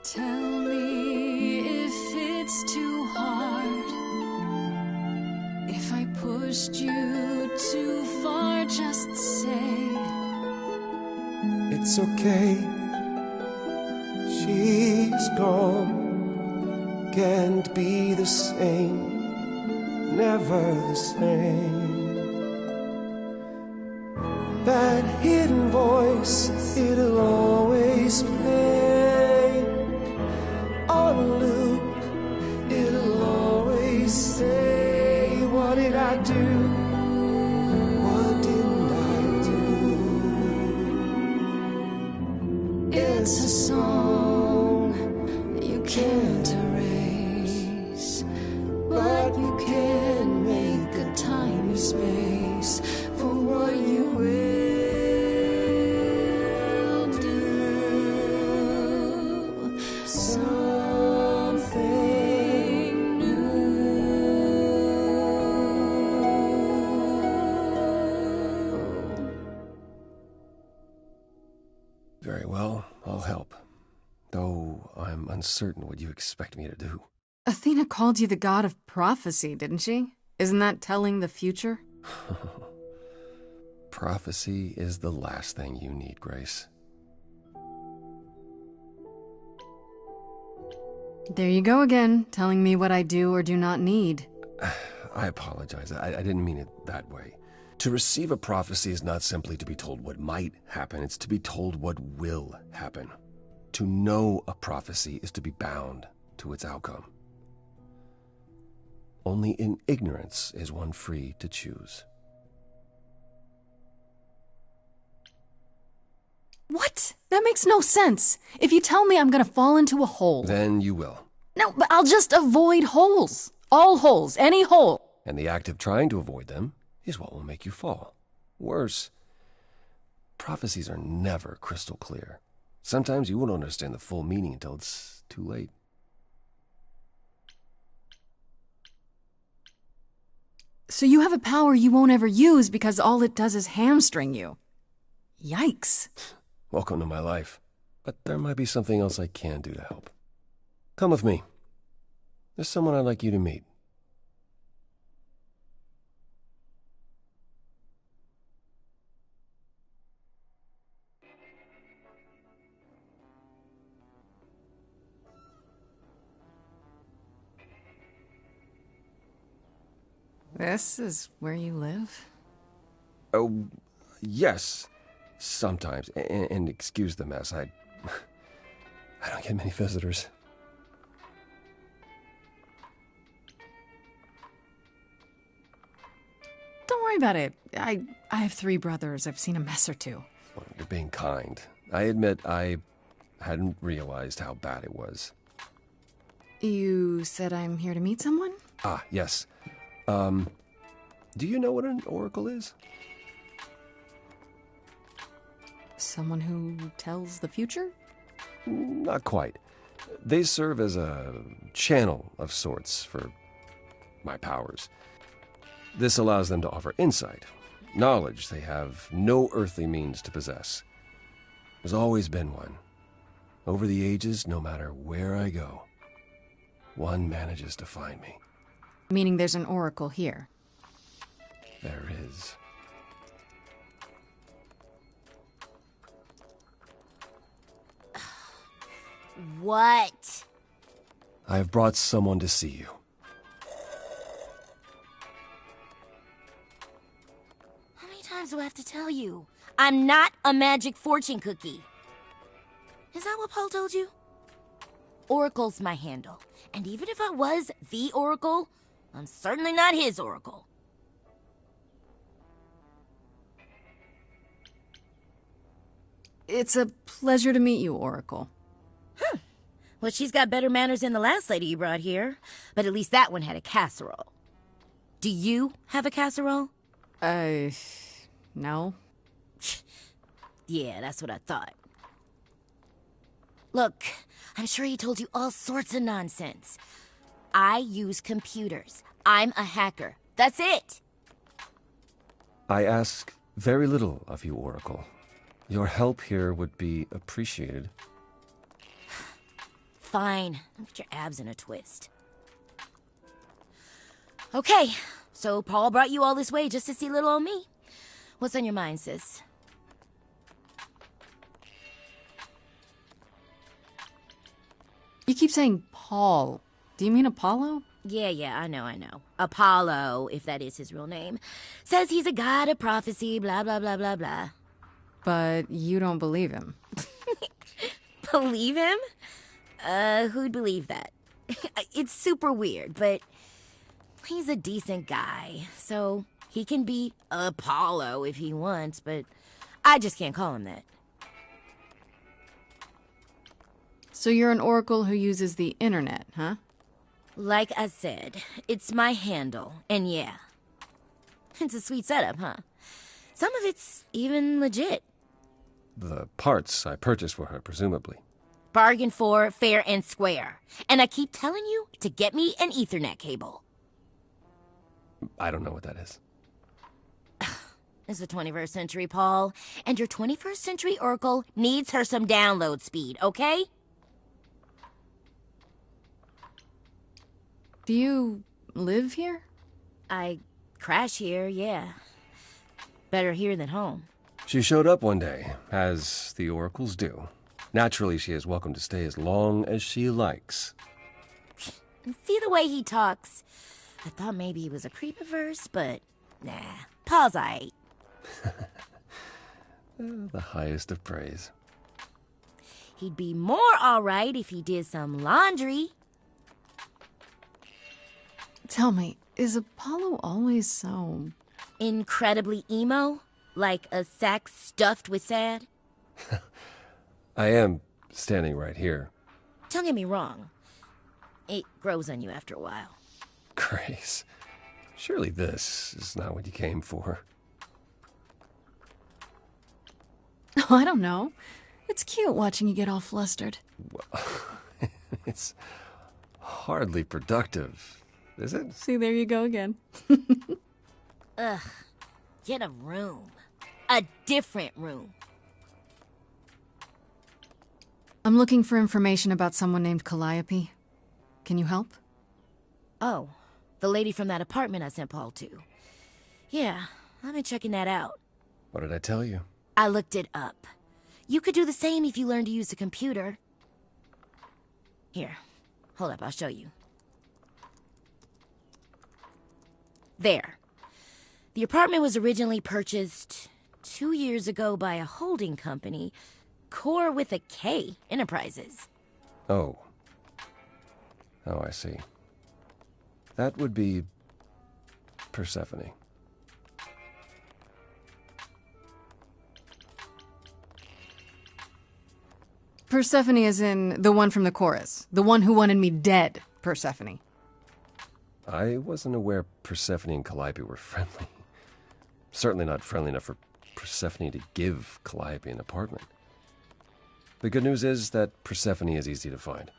Tell me if it's too hard. If I pushed you too far, just say It's okay. She's gone. Can't be the same. Never the same. That hidden voice, it'll always play on a loop. It'll always say, what did I do? What didn't I do? it's a song you can't erase, but you can make a tiny space for what you will do. Something new. Very well, I'll help. Though I'm uncertain what you expect me to do. Athena called you the god of prophecy, didn't she? Isn't that telling the future? Prophecy is the last thing you need, Grace. There you go again, telling me what I do or do not need. I apologize. I didn't mean it that way. To receive a prophecy is not simply to be told what might happen, it's to be told what will happen. To know a prophecy is to be bound to its outcome. Only in ignorance is one free to choose. What? That makes no sense. If you tell me I'm gonna fall into a hole... Then you will. No, but I'll just avoid holes. All holes, any hole. And the act of trying to avoid them is what will make you fall. Worse, prophecies are never crystal clear. Sometimes you won't understand the full meaning until it's too late. So you have a power you won't ever use because all it does is hamstring you. Yikes. Welcome to my life. But there might be something else I can do to help. Come with me. There's someone I'd like you to meet. This is where you live? Oh, yes. Sometimes. And excuse the mess. I don't get many visitors. Don't worry about it. I have 3 brothers. I've seen a mess or two. Well, you're being kind. I admit I hadn't realized how bad it was. You said I'm here to meet someone? Ah, yes. Do you know what an oracle is? Someone who tells the future? Not quite. They serve as a channel of sorts for my powers. This allows them to offer insight, knowledge they have no earthly means to possess. There's always been one. Over the ages, no matter where I go, one manages to find me. Meaning there's an oracle here. There is. What? I've brought someone to see you. How many times do I have to tell you? I'm not a magic fortune cookie. Is that what Paul told you? Oracle's my handle. And even if I was the Oracle, I'm certainly not his Oracle. It's a pleasure to meet you, Oracle. Well, she's got better manners than the last lady you brought here. But at least that one had a casserole. Do you have a casserole? No. Yeah, that's what I thought. Look, I'm sure he told you all sorts of nonsense. I use computers. I'm a hacker. That's it. I ask very little of you, Oracle. Your help here would be appreciated. Fine. Get your abs in a twist. Okay, so Paul brought you all this way just to see little old me. What's on your mind, sis? You keep saying Paul. Do you mean Apollo? Yeah, I know. Apollo, if that is his real name, says he's a god of prophecy, blah, blah, blah, blah, blah. But you don't believe him. Believe him? Who'd believe that? It's super weird, but he's a decent guy, so he can be Apollo if he wants, but I just can't call him that. So you're an oracle who uses the internet, huh? Like I said, it's my handle, and yeah. It's a sweet setup, huh? Some of it's even legit. The parts I purchased for her, presumably. Bargain for, fair and square. And I keep telling you to get me an Ethernet cable. I don't know what that is. It's the 21st century, Paul. And your 21st century Oracle needs her some download speed, okay? Do you live here? I crash here, yeah. Better here than home. She showed up one day, as the oracles do. Naturally, she is welcome to stay as long as she likes. See the way he talks? I thought maybe he was a creepiverse, but nah. Paul's aight. The highest of praise. He'd be more alright if he did some laundry. Tell me, is Apollo always so... incredibly emo? Like a sack stuffed with sad? I am standing right here. Don't get me wrong. It grows on you after a while. Grace, surely this is not what you came for. Oh, I don't know. It's cute watching you get all flustered. Well, it's hardly productive, is it? See, there you go again. Ugh. Get a room. A different room. I'm looking for information about someone named Calliope. Can you help? Oh, the lady from that apartment I sent Paul to. Yeah, I've been checking that out. What did I tell you? I looked it up. You could do the same if you learned to use a computer. Here, hold up, I'll show you. There. The apartment was originally purchased 2 years ago by a holding company, Core with a K Enterprises. Oh. Oh, I see. That would be Persephone. Persephone is in the one from the chorus. The one who wanted me dead, Persephone. I wasn't aware Persephone and Calliope were friendly. Certainly not friendly enough for Persephone to give Calliope an apartment. The good news is that Persephone is easy to find.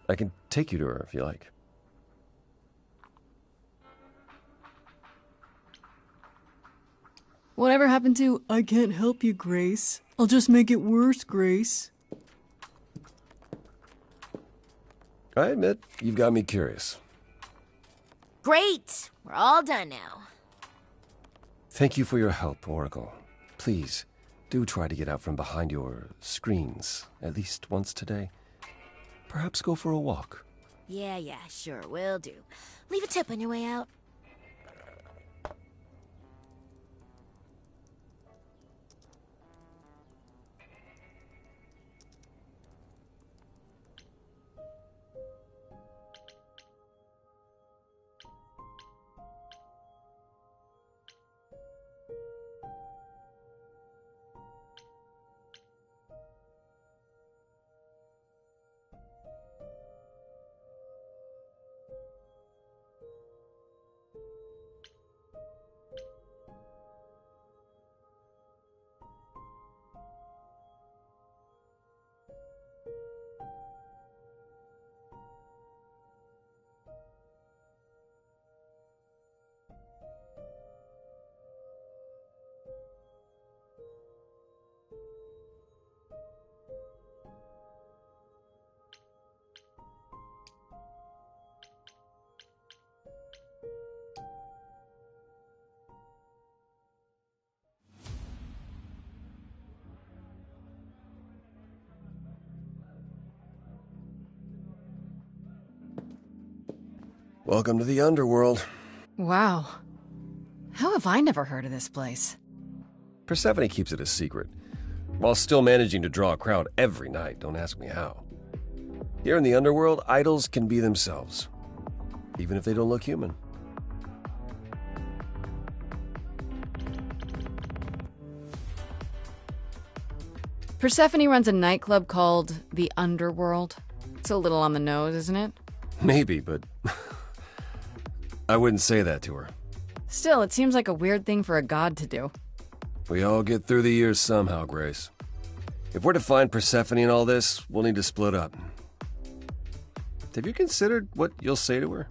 I can take you to her if you like. Whatever happened to, I can't help you, Grace. I'll just make it worse, Grace. I admit, you've got me curious. Great! We're all done now. Thank you for your help, Oracle. Please, do try to get out from behind your screens at least once today. Perhaps go for a walk. Yeah, sure, will do. Leave a tip on your way out. Welcome to the underworld. Wow. How have I never heard of this place? Persephone keeps it a secret, while still managing to draw a crowd every night. Don't ask me how. Here in the underworld, idols can be themselves, even if they don't look human. Persephone runs a nightclub called the Underworld. It's a little on the nose, isn't it? Maybe, but I wouldn't say that to her. Still, it seems like a weird thing for a god to do. We all get through the years somehow, Grace. If we're to find Persephone in all this, we'll need to split up. Have you considered what you'll say to her?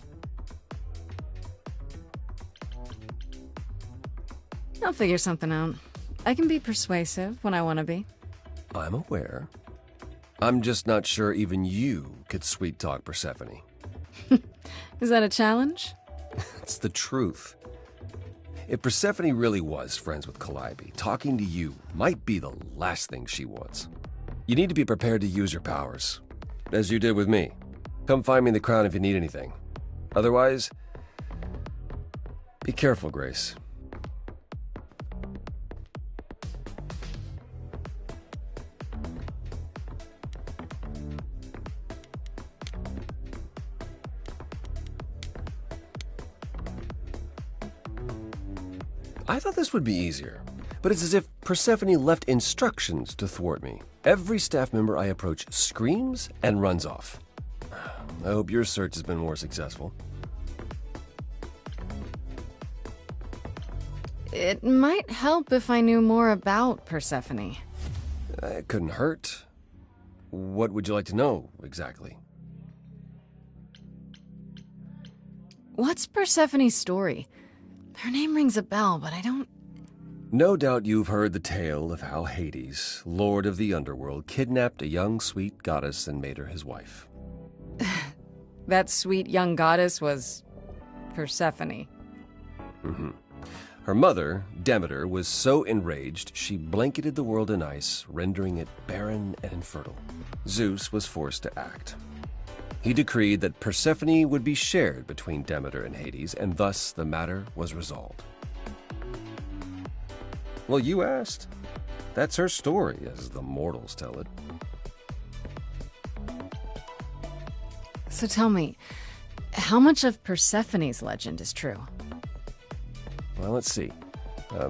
I'll figure something out. I can be persuasive when I want to be. I'm aware. I'm just not sure even you could sweet-talk Persephone. Is that a challenge? It's the truth. If Persephone really was friends with Calliope, talking to you might be the last thing she wants. You need to be prepared to use your powers, as you did with me. Come find me in the crown if you need anything. Otherwise, be careful, Grace. I thought this would be easier, but it's as if Persephone left instructions to thwart me. Every staff member I approach screams and runs off. I hope your search has been more successful. It might help if I knew more about Persephone. It couldn't hurt. What would you like to know, exactly? What's Persephone's story? Her name rings a bell, but I don't... No doubt you've heard the tale of how Hades, lord of the underworld, kidnapped a young sweet goddess and made her his wife. That sweet young goddess was... Persephone. Mm-hmm. Her mother, Demeter, was so enraged she blanketed the world in ice, rendering it barren and infertile. Zeus was forced to act. He decreed that Persephone would be shared between Demeter and Hades, and thus the matter was resolved. Well, you asked. That's her story, as the mortals tell it. So tell me, how much of Persephone's legend is true? Well, let's see.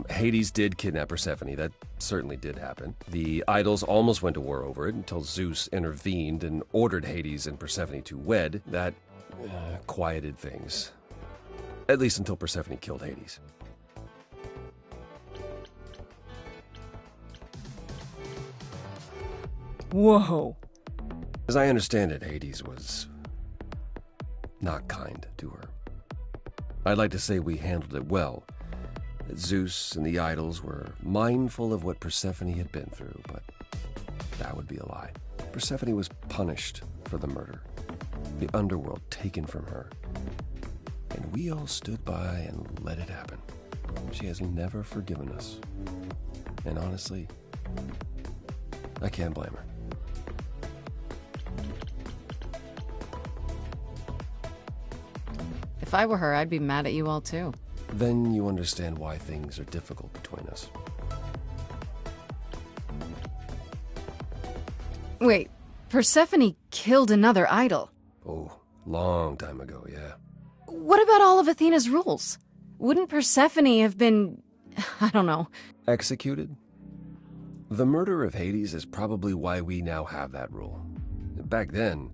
Hades did kidnap Persephone. That certainly did happen. The idols almost went to war over it until Zeus intervened and ordered Hades and Persephone to wed. That quieted things. At least until Persephone killed Hades. Whoa. As I understand it, Hades was not kind to her. I'd like to say we handled it well, that Zeus and the idols were mindful of what Persephone had been through, but that would be a lie. Persephone was punished for the murder, the underworld taken from her, and we all stood by and let it happen. She has never forgiven us, and honestly, I can't blame her. If I were her, I'd be mad at you all too. Then you understand why things are difficult between us. Wait, Persephone killed another idol? Oh, long time ago, yeah. What about all of Athena's rules? Wouldn't Persephone have been... I don't know. Executed? The murder of Hades is probably why we now have that rule. Back then,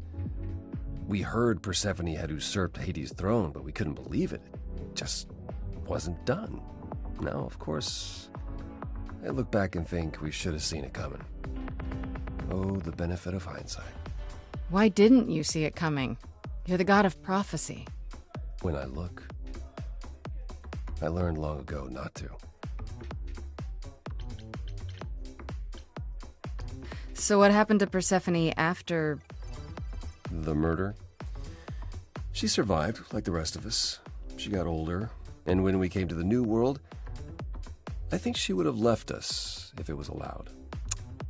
we heard Persephone had usurped Hades' throne, but we couldn't believe it. It just wasn't done. Now, of course, I look back and think we should have seen it coming. Oh, the benefit of hindsight. Why didn't you see it coming? You're the god of prophecy. When I look, I learned long ago not to. So what happened to Persephone after... The murder? She survived, like the rest of us. She got older, and when we came to the New World, I think she would have left us if it was allowed.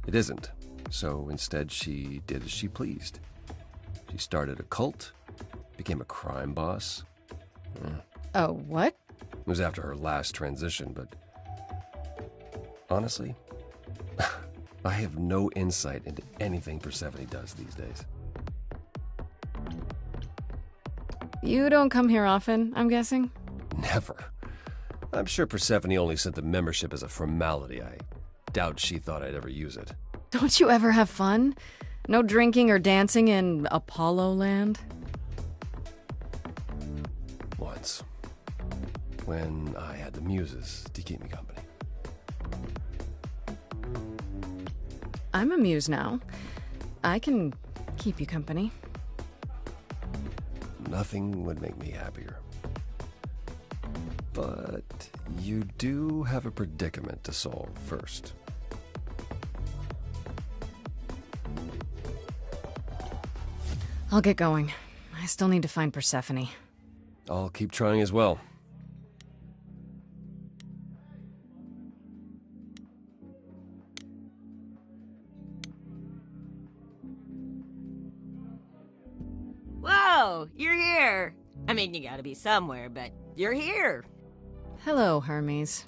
It isn't, so instead she did as she pleased. She started a cult, became a crime boss, Oh, what? It was after her last transition, but honestly, I have no insight into anything Persephone does these days. You don't come here often, I'm guessing? Never. I'm sure Persephone only sent the membership as a formality. I doubt she thought I'd ever use it. Don't you ever have fun? No drinking or dancing in Apollo land? Once. When I had the muses to keep me company. I'm a muse now. I can keep you company. Nothing would make me happier. But you do have a predicament to solve first. I'll get going. I still need to find Persephone. I'll keep trying as well. Whoa, you're here. I mean, you gotta be somewhere, but you're here. Hello, Hermes.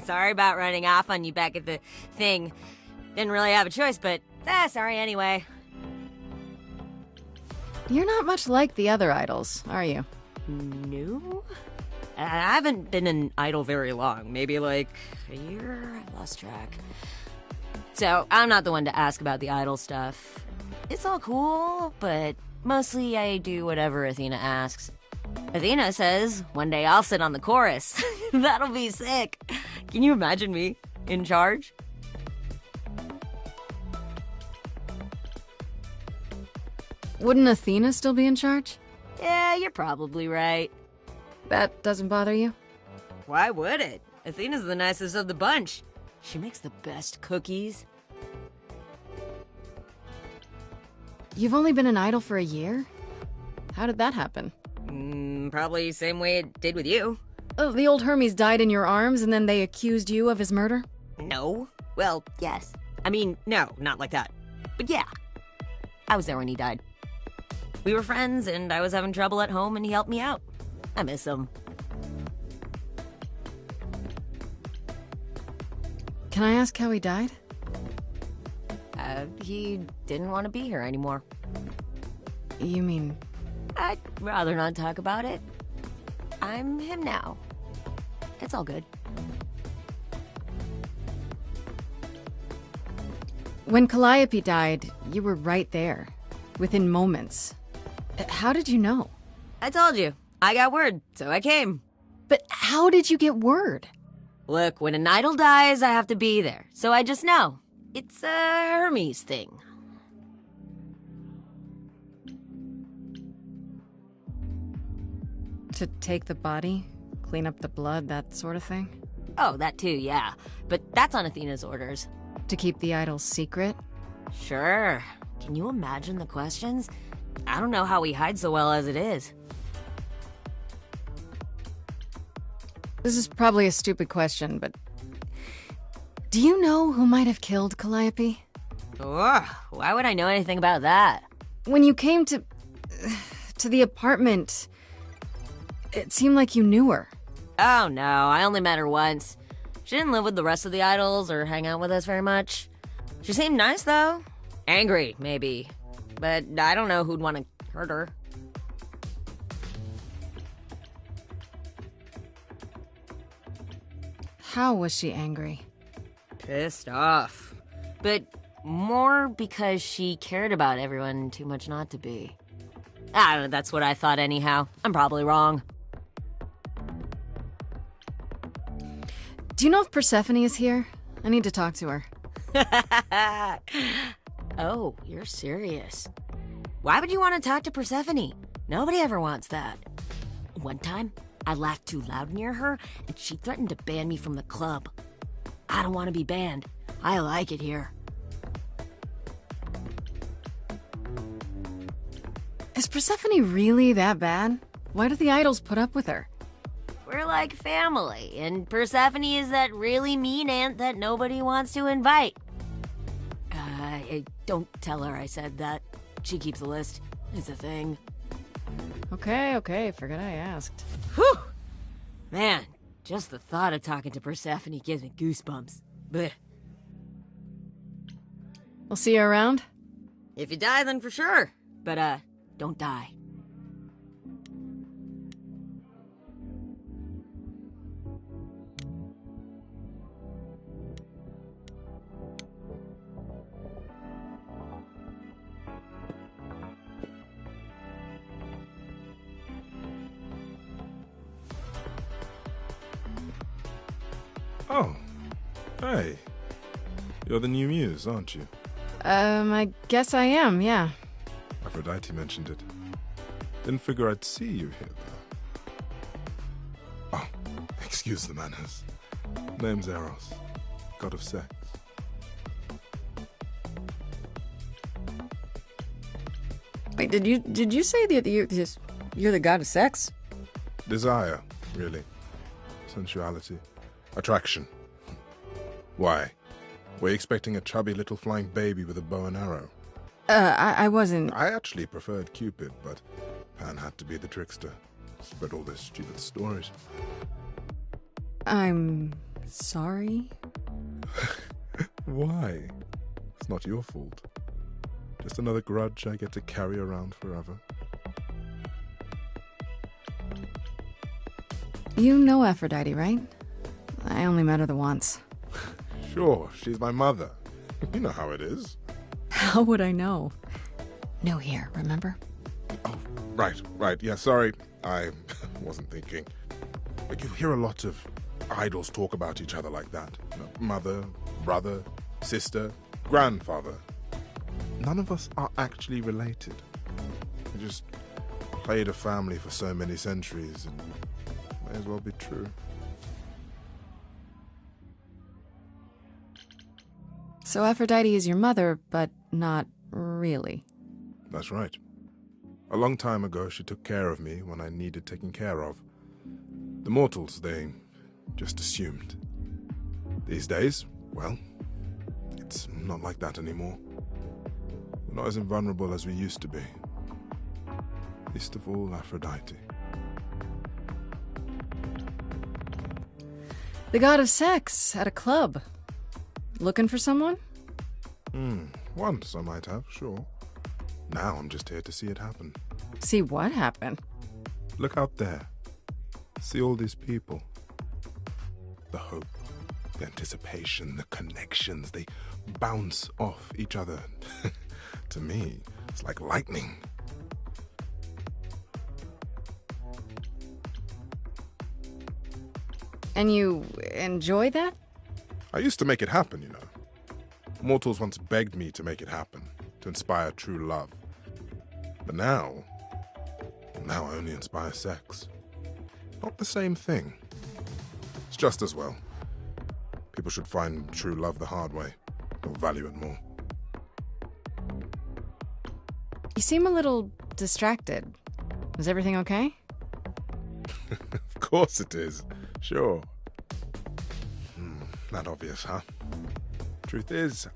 Sorry about running off on you back at the thing. Didn't really have a choice, but sorry anyway. You're not much like the other idols, are you? No? I haven't been an idol very long. Maybe like a year? I've lost track. So, I'm not the one to ask about the idol stuff. It's all cool, but mostly I do whatever Athena asks. Athena says one day I'll sit on the chorus. That'll be sick. Can you imagine me in charge? Wouldn't Athena still be in charge? Yeah, you're probably right. That doesn't bother you? Why would it? Athena's the nicest of the bunch. She makes the best cookies. You've only been an idol for a year? How did that happen? Probably same way it did with you. Oh, the old Hermes died in your arms and then they accused you of his murder? No. Well, yes. I mean, no, not like that. But yeah. I was there when he died. We were friends, and I was having trouble at home, and he helped me out. I miss him. Can I ask how he died? He didn't want to be here anymore. You mean... I'd rather not talk about it. I'm him now. It's all good. When Calliope died, you were right there. Within moments. How did you know? I told you. I got word, so I came. But how did you get word? Look, when an idol dies, I have to be there. So I just know. It's a Hermes thing. To take the body? Clean up the blood, that sort of thing? Oh, that too, yeah. But that's on Athena's orders. To keep the idol's secret? Sure. Can you imagine the questions? I don't know how we hide so well as it is. This is probably a stupid question, but... Do you know who might have killed Calliope? Ugh, why would I know anything about that? When you came to the apartment, it seemed like you knew her. Oh no, I only met her once. She didn't live with the rest of the idols or hang out with us very much. She seemed nice though. Angry, maybe. But I don't know who'd want to hurt her. How was she angry? Pissed off. But more because she cared about everyone too much not to be. I don't know, that's what I thought anyhow. I'm probably wrong. Do you know if Persephone is here? I need to talk to her. Oh, you're serious. Why would you want to talk to Persephone? Nobody ever wants that. One time, I laughed too loud near her, and she threatened to ban me from the club. I don't want to be banned. I like it here. Is Persephone really that bad? Why do the idols put up with her? We're like family, and Persephone is that really mean aunt that nobody wants to invite. Don't tell her I said that. She keeps a list. It's a thing. Okay, forgot I asked. Whew! Man, just the thought of talking to Persephone gives me goosebumps. Blech. We'll see you around? If you die, then for sure. But, don't die. Oh. Hey. You're the new muse, aren't you? I guess I am, yeah. Aphrodite mentioned it. Didn't figure I'd see you here, though. Oh, excuse the manners. Name's Eros, god of sex. Wait, did you say that you're the god of sex? Desire, really. Sensuality. Attraction. Why? Were you expecting a chubby little flying baby with a bow and arrow? I wasn't... I actually preferred Cupid, but Pan had to be the trickster. Spread all those stupid stories. I'm... sorry? Why? It's not your fault. Just another grudge I get to carry around forever. You know Aphrodite, right? I only met her the once. Sure, she's my mother. You know how it is. How would I know? New here, remember? Oh, right. Yeah, sorry. I wasn't thinking. But you hear a lot of idols talk about each other like that. You know, mother, brother, sister, grandfather. None of us are actually related. We just played a family for so many centuries, and may as well be true. So Aphrodite is your mother, but not really. That's right. A long time ago, she took care of me when I needed taking care of. The mortals, they just assumed. These days, well, it's not like that anymore. We're not as invulnerable as we used to be. Least of all, Aphrodite. The god of sex at a club. Looking for someone? Once I might have, sure. Now I'm just here to see it happen. See what happen? Look out there. See all these people. The hope, the anticipation, the connections, they bounce off each other. To me, it's like lightning. And you enjoy that? I used to make it happen, you know. Mortals once begged me to make it happen, to inspire true love. But now I only inspire sex. Not the same thing. It's just as well. People should find true love the hard way. They'll value it more. You seem a little distracted. Is everything okay? Of course it is. Sure. Not obvious, huh? Truth is,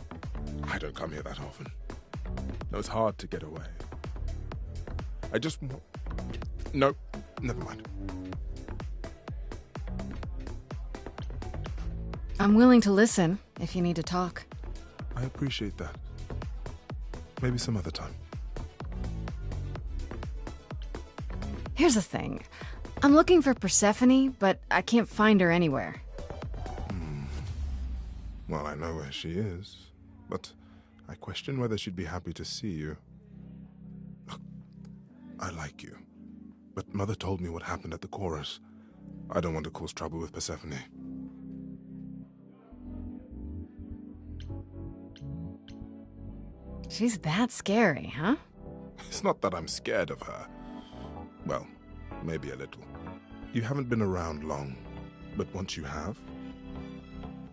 I don't come here that often. No, it's hard to get away. I just... No, never mind. I'm willing to listen if you need to talk. I appreciate that. Maybe some other time. Here's the thing. I'm looking for Persephone, but I can't find her anywhere. Well, I know where she is, but I question whether she'd be happy to see you. Look, I like you, but Mother told me what happened at the chorus. I don't want to cause trouble with Persephone. She's that scary, huh? It's not that I'm scared of her. Well, maybe a little. You haven't been around long, but once you have,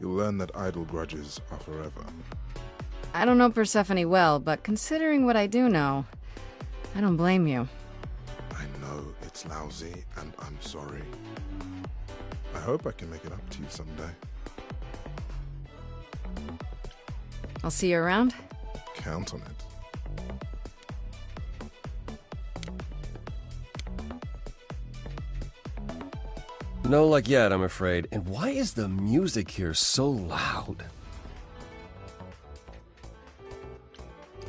you'll learn that idle grudges are forever. I don't know Persephone well, but considering what I do know, I don't blame you. I know it's lousy, and I'm sorry. I hope I can make it up to you someday. I'll see you around? Count on it. no luck yet, I'm afraid. And why is the music here so loud?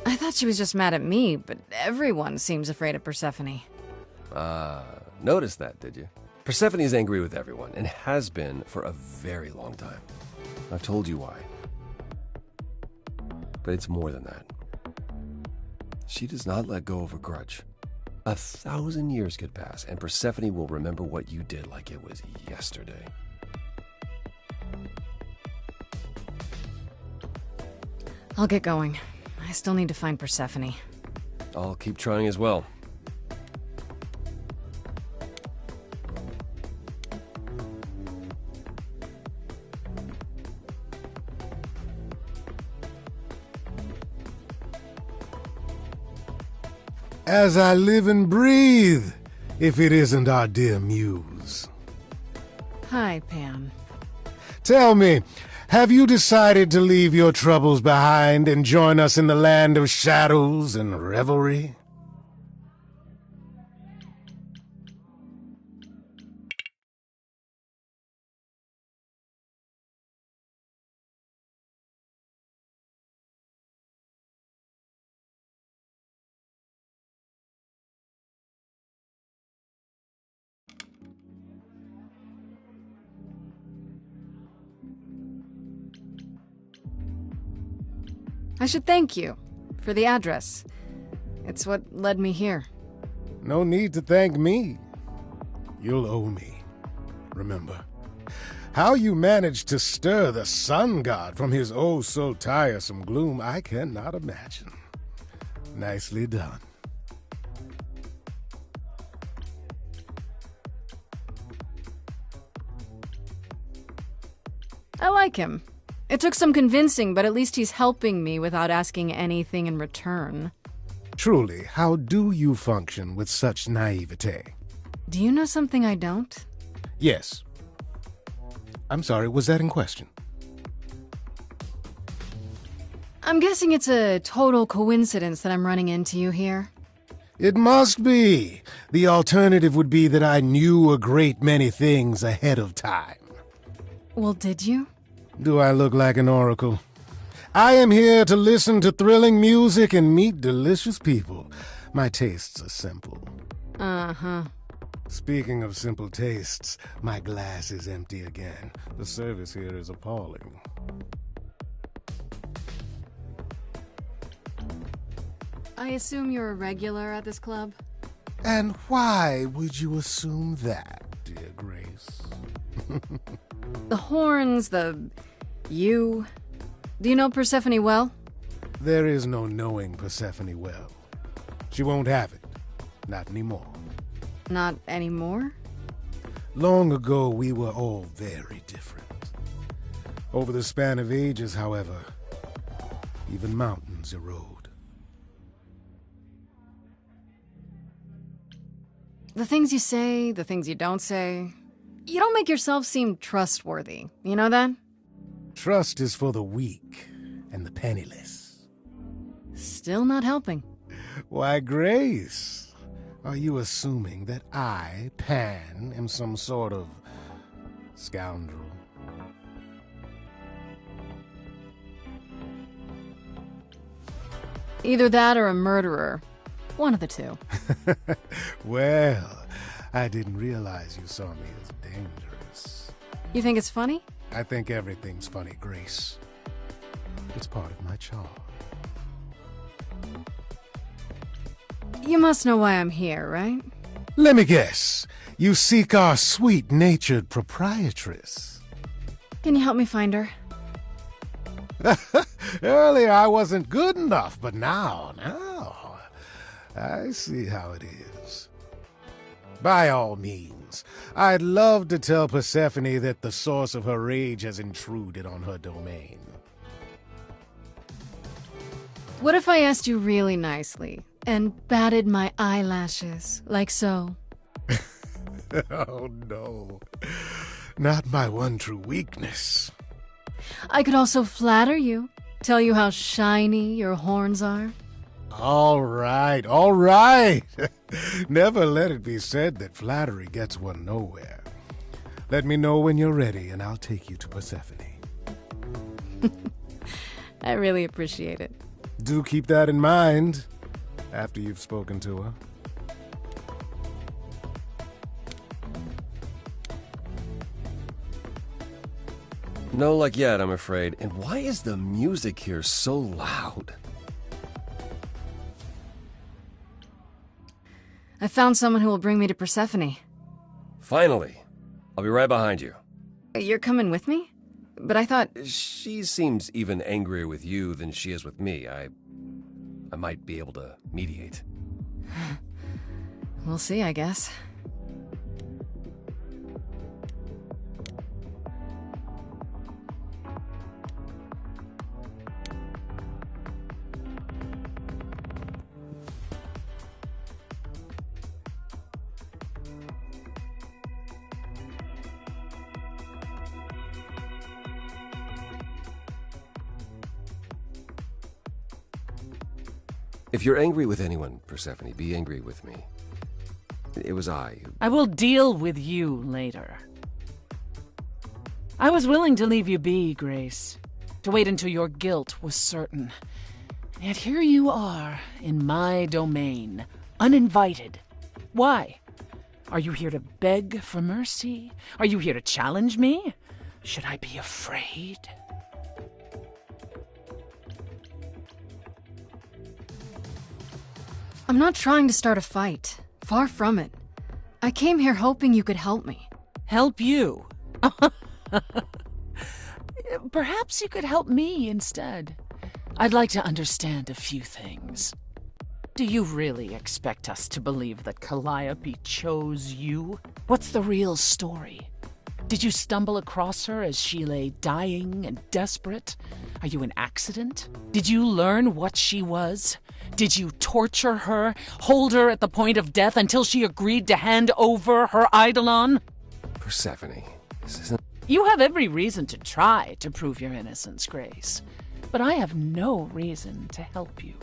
I thought she was just mad at me, but everyone seems afraid of Persephone. Noticed that, did you? Persephone's angry with everyone, and has been for a very long time. I've told you why. But it's more than that. She does not let go of a grudge. 1,000 years could pass, and Persephone will remember what you did like it was yesterday. I'll get going. I still need to find Persephone. I'll keep trying as well. As I live and breathe, if it isn't our dear muse. Hi, Pam. Tell me, have you decided to leave your troubles behind and join us in the land of shadows and revelry? I should thank you for the address. It's what led me here. No need to thank me. You'll owe me. Remember, how you managed to stir the sun god from his oh-so-tiresome gloom, I cannot imagine. Nicely done. I like him. It took some convincing, but at least he's helping me without asking anything in return. Truly, how do you function with such naivete? Do you know something I don't? Yes. I'm sorry, was that in question? I'm guessing it's a total coincidence that I'm running into you here. It must be. The alternative would be that I knew a great many things ahead of time. Well, did you? Do I look like an oracle? I am here to listen to thrilling music and meet delicious people. My tastes are simple. Uh-huh. Speaking of simple tastes, my glass is empty again. The service here is appalling. I assume you're a regular at this club? And why would you assume that, dear Grace? The horns, you. Do you know Persephone well? There is no knowing Persephone well. She won't have it. Not anymore. Not anymore? Long ago, we were all very different. Over the span of ages, however, even mountains erode. The things you say, the things you don't say. You don't make yourself seem trustworthy. You know that? Trust is for the weak and the penniless. Still not helping. Why, Grace, are you assuming that I, Pan, am some sort of scoundrel? Either that or a murderer. One of the two. Well, I didn't realize you saw me as dangerous. You think it's funny? I think everything's funny, Grace. It's part of my charm. You must know why I'm here, right? Let me guess. You seek our sweet-natured proprietress. Can you help me find her? Earlier I wasn't good enough, but now, I see how it is. By all means, I'd love to tell Persephone that the source of her rage has intruded on her domain. What if I asked you really nicely and batted my eyelashes, like so? Oh no, not my one true weakness. I could also flatter you, tell you how shiny your horns are. All right, all right. Never let it be said that flattery gets one nowhere. Let me know when you're ready, and I'll take you to Persephone. I really appreciate it. Do keep that in mind after you've spoken to her. No luck yet, I'm afraid. And why is the music here so loud? I found someone who will bring me to Persephone. Finally. I'll be right behind you. You're coming with me? But I thought... She seems even angrier with you than she is with me. I might be able to mediate. We'll see, I guess. If you're angry with anyone, Persephone, be angry with me. It was I who... I will deal with you later. I was willing to leave you be, Grace, to wait until your guilt was certain. Yet here you are, in my domain, uninvited. Why? Are you here to beg for mercy? Are you here to challenge me? Should I be afraid? I'm not trying to start a fight. Far from it. I came here hoping you could help me. Help you? Perhaps you could help me instead. I'd like to understand a few things. Do you really expect us to believe that Calliope chose you? What's the real story? Did you stumble across her as she lay dying and desperate? Are you an accident? Did you learn what she was? Did you torture her, hold her at the point of death until she agreed to hand over her eidolon? Persephone, this isn't... You have every reason to try to prove your innocence, Grace. But I have no reason to help you.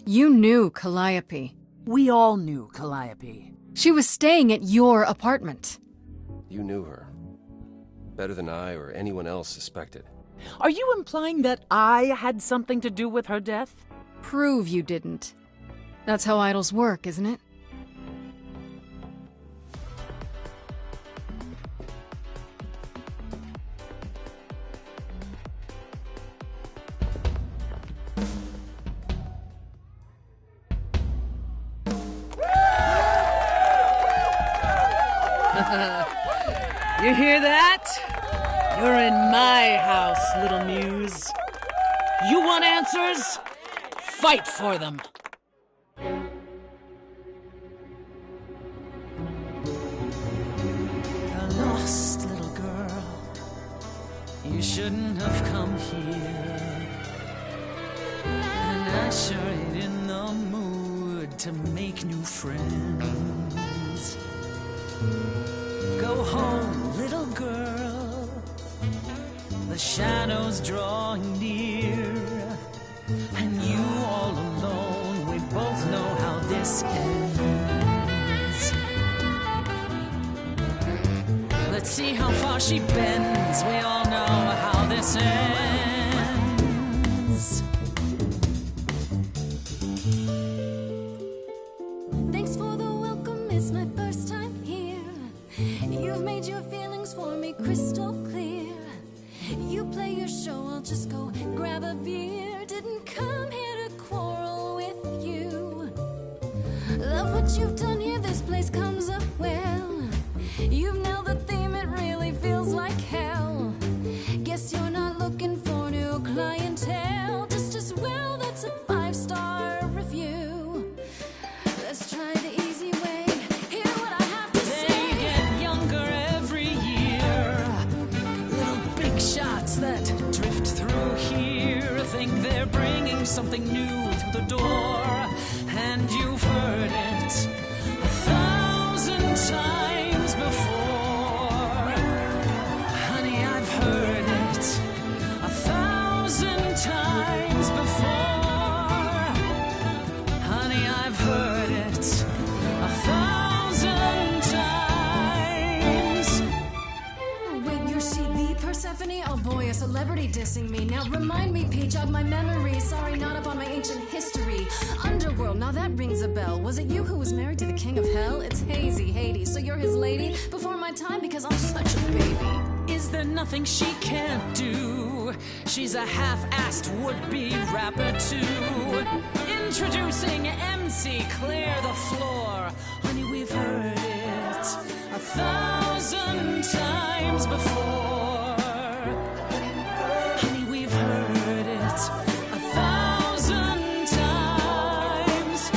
You knew Calliope. We all knew Calliope. She was staying at your apartment. You knew her. Better than I or anyone else suspected. Are you implying that I had something to do with her death? Prove you didn't. That's how idols work, isn't it? You hear that? You're in my house, little muse. You want answers? Fight for them. A lost little girl. You shouldn't have come here. And I sure ain't in the mood to make new friends. Go home, little girl. The shadows drawing near, and you all alone. We both know how this ends. Let's see how far she bends. We all know how this ends. Thanks for the welcome, it's my first time here. You've made your feelings for me crystal clear. You play your show, I'll just go grab a beer. Didn't come here to quarrel with you. Love what you've done here, this place comes up well. You've nailed the theme, it really feels like hell. Guess you're not looking for new clientele. Just as well, that's a 5-star review. Let's try the easy way. Hear what I have to say. They get younger every year. Little big shots that drift through here think they're bringing something new through the door. And you've heard it 1,000 times before. dissing me. Now remind me, P, jog my memory. Sorry, not up on my ancient history. Underworld, now that rings a bell. Was it you who was married to the king of hell? It's hazy, Hades, so you're his lady? Before my time, because I'm such a baby. Is there nothing she can't do? She's a half-assed would-be rapper too. Introducing MC Clear the Floor. Honey, we've heard it 1,000 times before. Honey, we've heard it 1,000 times.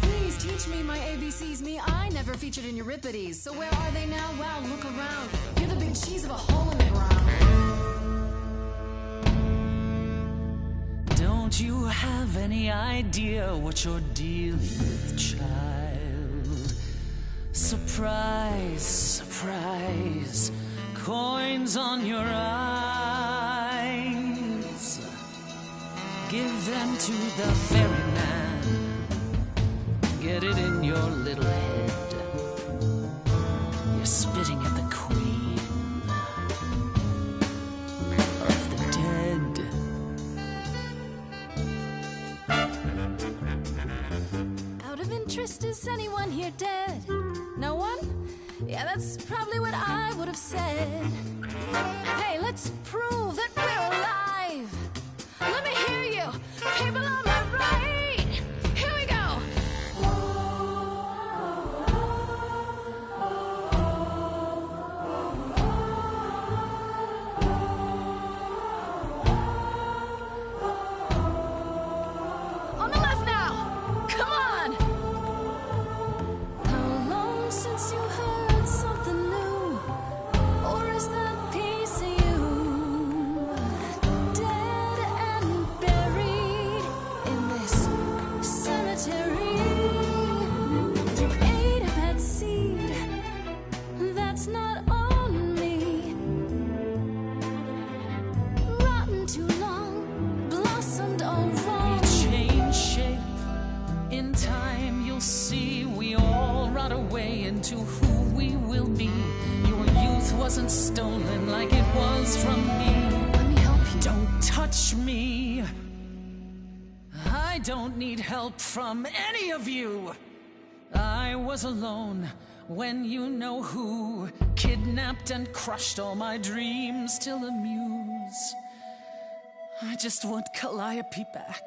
Please teach me my ABCs. Me, I never featured in Euripides. So where are they now? Wow, look around. You're the big cheese of a hole in the ground. Don't you have any idea what you're dealing with, child? Surprise, surprise, coins on your eyes. Give them to the ferryman. Get it in your little head. You're spitting at the queen of the dead. Out of interest, is anyone here dead? No one? Yeah, that's probably what I would have said. Hey, let's prove that we're alive. Let me hear you, people on my right. Here we go. On the left now. Come on. How long since you heard something new? Or is that piece of you dead and buried in this cemetery? You ate a bad seed. That's not on me. Rotten too long, blossomed all wrong. We change shape. In time, you'll see we all rot away into who we will be. Your youth wasn't stolen like it was from me. Let me help you. Don't touch me. I don't need help from any of you. I was alone when you know who kidnapped and crushed all my dreams till amuse. I just want Calliope back.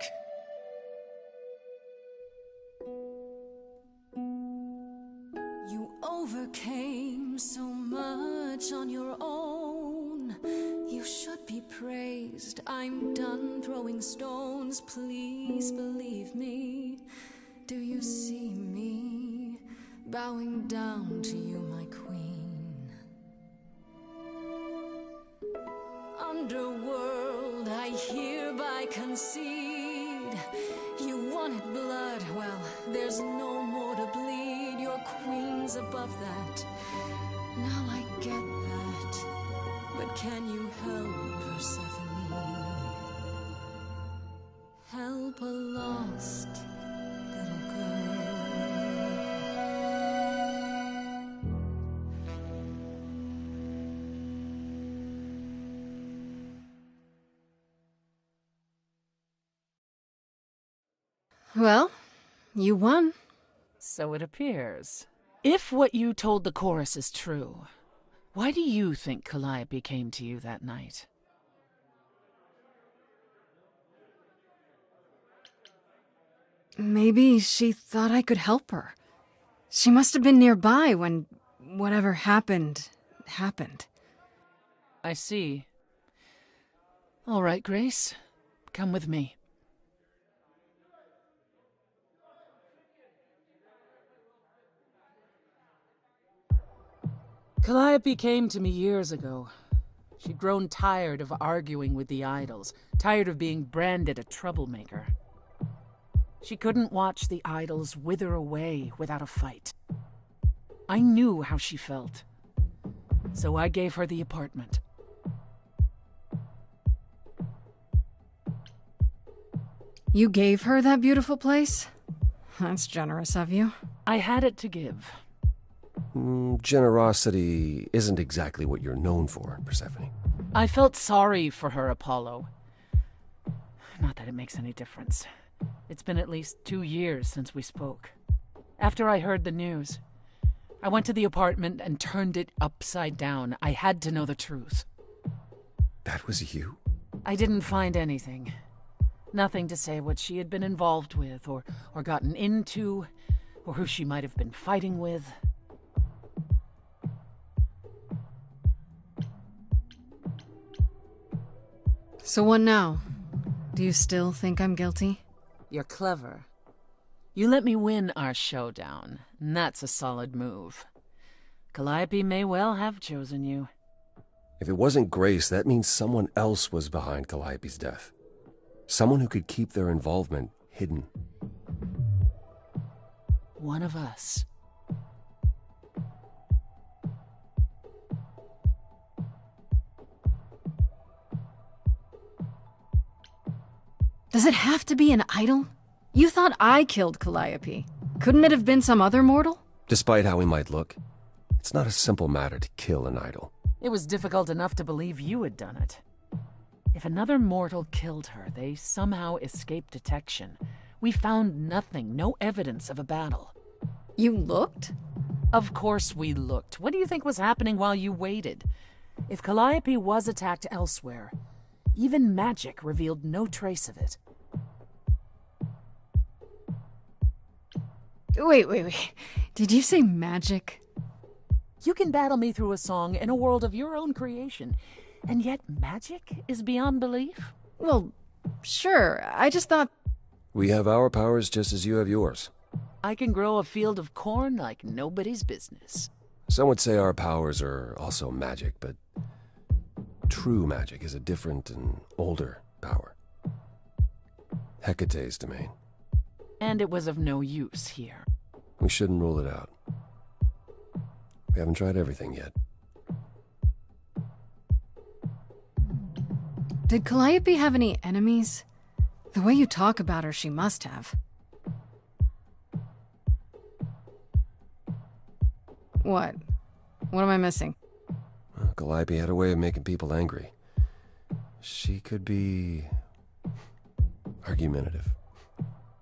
You overcame so much on your own. You should be praised. I'm done throwing stones. Please believe me. Do you see me bowing down to you, my queen? Underworld, I hereby concede. You wanted blood, well, there's no more to bleed. Your queen's above that. Now I get that. But can you help Persephone? Help a lost little girl. Well, you won. So it appears. If what you told the chorus is true, why do you think Calliope came to you that night? Maybe she thought I could help her. She must have been nearby when whatever happened, happened. I see. All right, Grace. Come with me. Calliope came to me years ago. She'd grown tired of arguing with the idols, tired of being branded a troublemaker. She couldn't watch the idols wither away without a fight. I knew how she felt, so I gave her the apartment. You gave her that beautiful place? That's generous of you. I had it to give. Generosity isn't exactly what you're known for, Persephone. I felt sorry for her, Apollo. Not that it makes any difference. It's been at least 2 years since we spoke. After I heard the news, I went to the apartment and turned it upside down. I had to know the truth. That was you? I didn't find anything. Nothing to say what she had been involved with, or gotten into, or who she might have been fighting with. So what now? Do you still think I'm guilty? You're clever. You let me win our showdown, and that's a solid move. Calliope may well have chosen you. If it wasn't Grace, that means someone else was behind Calliope's death. Someone who could keep their involvement hidden. One of us. Does it have to be an idol? You thought I killed Calliope. Couldn't it have been some other mortal? Despite how he might look, it's not a simple matter to kill an idol. It was difficult enough to believe you had done it. If another mortal killed her, they somehow escaped detection. We found nothing, no evidence of a battle. You looked? Of course we looked. What do you think was happening while you waited? If Calliope was attacked elsewhere, even magic revealed no trace of it. Wait. Did you say magic? You can battle me through a song in a world of your own creation, and yet magic is beyond belief? Well, sure. I just thought... We have our powers just as you have yours. I can grow a field of corn like nobody's business. Some would say our powers are also magic, but true magic is a different and older power. Hecate's domain. And it was of no use here. We shouldn't rule it out. We haven't tried everything yet. Did Calliope have any enemies? The way you talk about her, she must have. What? What am I missing? Well, Calliope had a way of making people angry. She could be argumentative.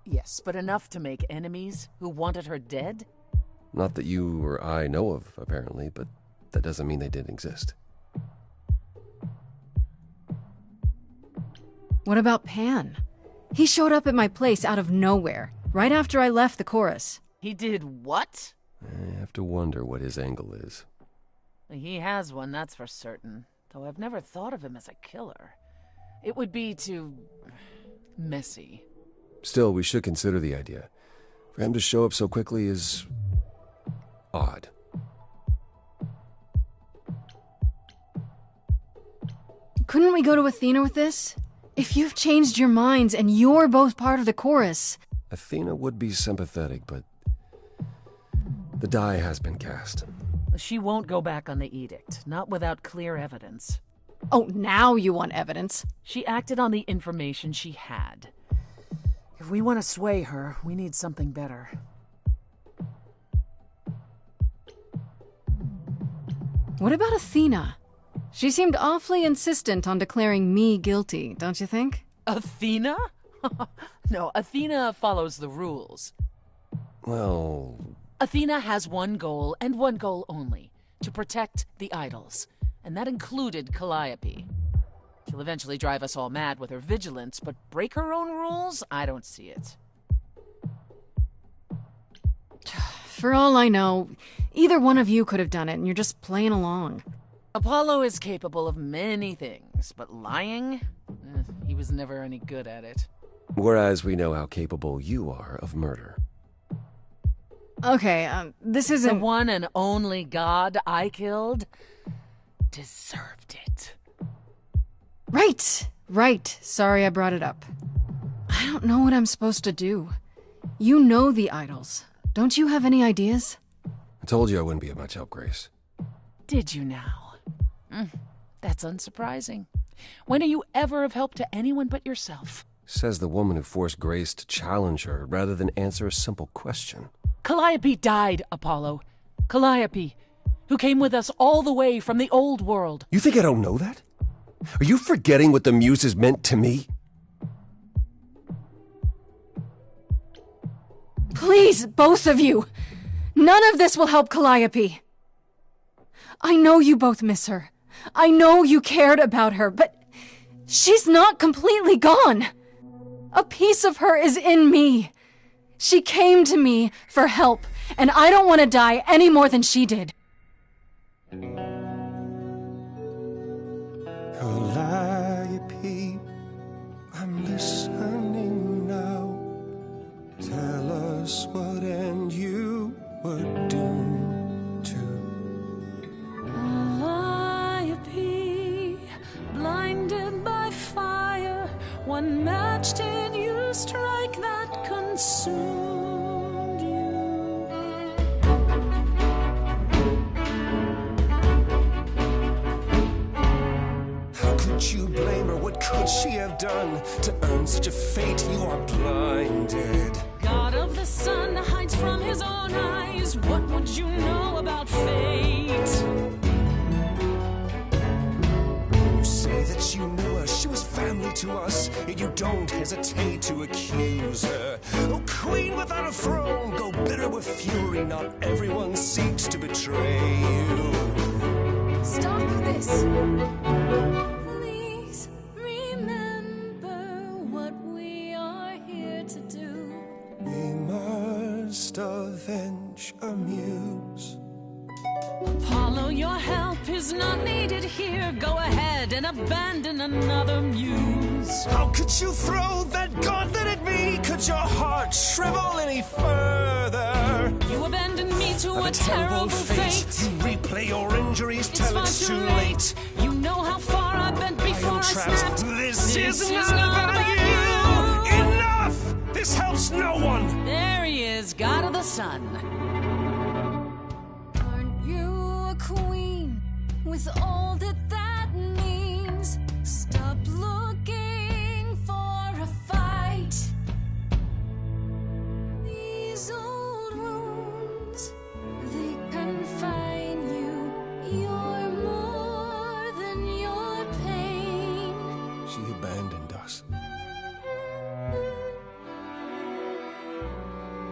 Yes, but enough to make enemies who wanted her dead? Not that you or I know of, apparently, but that doesn't mean they didn't exist. What about Pan? He showed up at my place out of nowhere, right after I left the chorus. He did what? I have to wonder what his angle is. He has one, that's for certain. Though I've never thought of him as a killer. It would be too... messy. Still, we should consider the idea. For him to show up so quickly is... odd. Couldn't we go to Athena with this? If you've changed your minds and you're both part of the chorus... Athena would be sympathetic, but... the die has been cast. She won't go back on the edict, not without clear evidence. Oh, now you want evidence? She acted on the information she had. If we want to sway her, we need something better. What about Athena? She seemed awfully insistent on declaring me guilty, don't you think? Athena? No, Athena follows the rules. Well... Athena has one goal, and one goal only. To protect the idols. And that included Calliope. She'll eventually drive us all mad with her vigilance, but break her own rules? I don't see it. For all I know, either one of you could have done it, and you're just playing along. Apollo is capable of many things, but lying? He was never any good at it. Whereas we know how capable you are of murder. Okay, this isn't... The one and only god I killed deserved it. Right. Sorry I brought it up. I don't know what I'm supposed to do. You know the idols. Don't you have any ideas? I told you I wouldn't be of much help, Grace. Did you now? That's unsurprising. When are you ever of help to anyone but yourself? Says the woman who forced Grace to challenge her rather than answer a simple question. Calliope died, Apollo. Calliope, who came with us all the way from the old world. You think I don't know that? Are you forgetting what the Muses meant to me? Please, both of you! None of this will help Calliope. I know you both miss her. I know you cared about her, but she's not completely gone. A piece of her is in me. She came to me for help, and I don't want to die any more than she did. Calliope, I'm listening now. Tell us what end you were doomed to. Calliope, blinded by fire, one match did you strike that consumed you. How could you blame her? What could she have done to earn such a fate? You are blinded. God of the sun hides from his own eyes. What would you know about fate? You say that you know her, she was family to us, yet you don't hesitate to accuse her. Oh, queen without a throne, go bitter with fury. Not everyone seeks to betray you. Stop this! Please remember what we are here to do. We must avenge a muse. Apollo, your help is not needed here. Go ahead and abandon another muse. How could you throw that gauntlet at me? Could your heart shrivel any further? You abandoned me to a terrible fate. You replay your injuries till it's too late. You know how far I've been before I snapped. This is not about you. Enough! This helps no one. There he is, God of the sun. Aren't you a queen with all that that means? Stop looking for a fight. These old wounds, they confine you. You're more than your pain. She abandoned us.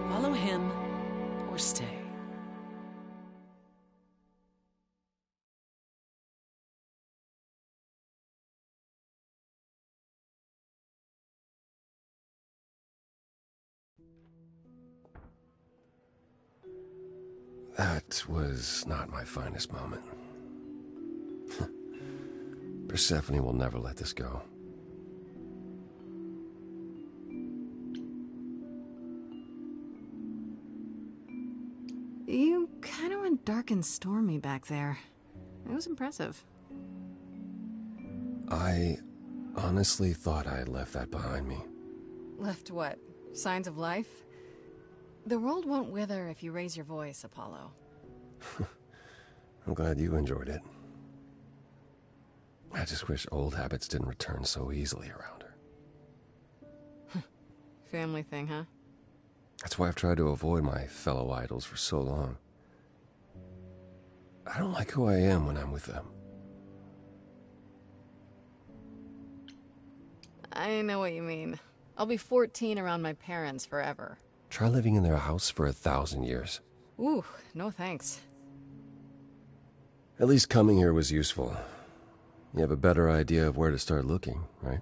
Follow him or stay. That was not my finest moment. Persephone will never let this go. You kind of went dark and stormy back there. It was impressive. I honestly thought I had left that behind me. Left what? Signs of life? The world won't wither if you raise your voice, Apollo. I'm glad you enjoyed it. I just wish old habits didn't return so easily around her. Family thing, huh? That's why I've tried to avoid my fellow idols for so long. I don't like who I am when I'm with them. I know what you mean. I'll be 14 around my parents forever. Try living in their house for 1,000 years. Ooh, no thanks. At least coming here was useful. You have a better idea of where to start looking, right?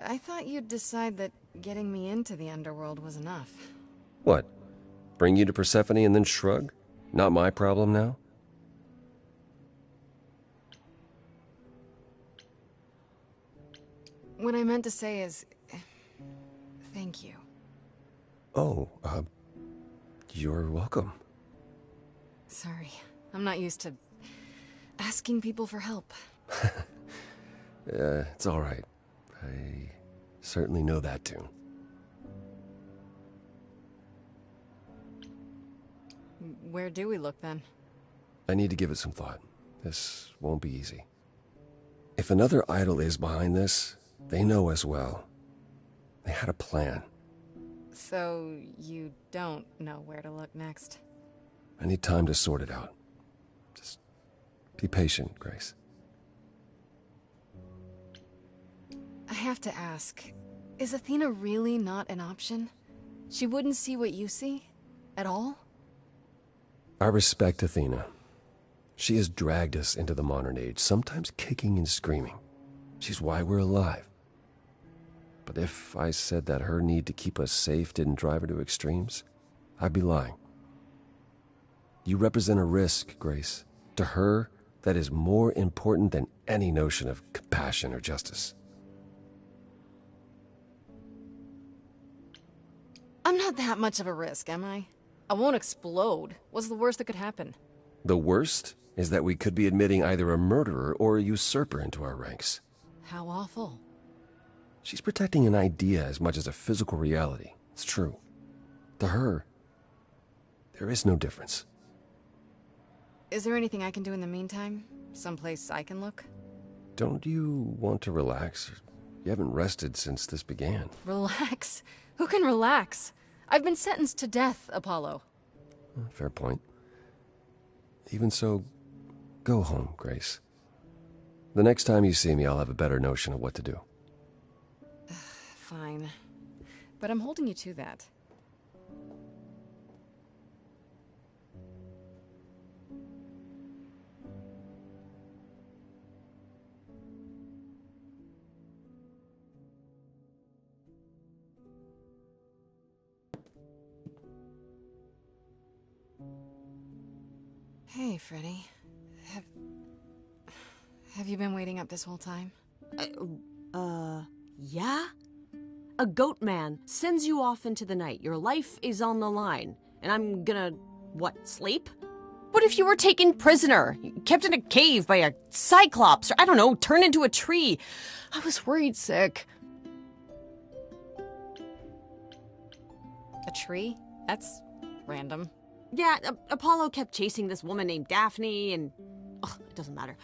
I thought you'd decide that getting me into the underworld was enough. What? Bring you to Persephone and then shrug? Not my problem now? What I meant to say is... thank you. Oh, you're welcome. Sorry, I'm not used to asking people for help. It's all right. I certainly know that tune. Where do we look then? I need to give it some thought. This won't be easy. If another idol is behind this, they know as well. They had a plan. So you don't know where to look next? I need time to sort it out. Just be patient, Grace. I have to ask, is Athena really not an option? She wouldn't see what you see? At all? I respect Athena. She has dragged us into the modern age, sometimes kicking and screaming. She's why we're alive. But if I said that her need to keep us safe didn't drive her to extremes, I'd be lying. You represent a risk, Grace. To her, that is more important than any notion of compassion or justice. I'm not that much of a risk, am I? I won't explode. What's the worst that could happen? The worst is that we could be admitting either a murderer or a usurper into our ranks. How awful. She's protecting an idea as much as a physical reality. It's true. To her, there is no difference. Is there anything I can do in the meantime? Someplace I can look? Don't you want to relax? You haven't rested since this began. Relax? Who can relax? I've been sentenced to death, Apollo. Fair point. Even so, go home, Grace. The next time you see me, I'll have a better notion of what to do. Fine. But I'm holding you to that. Hey, Freddy. Have you been waiting up this whole time? Yeah? A goat man sends you off into the night. Your life is on the line. And I'm gonna, what, sleep? What if you were taken prisoner, kept in a cave by a cyclops, or I don't know, turned into a tree? I was worried sick. A tree? That's random. Yeah, Apollo kept chasing this woman named Daphne, and it doesn't matter.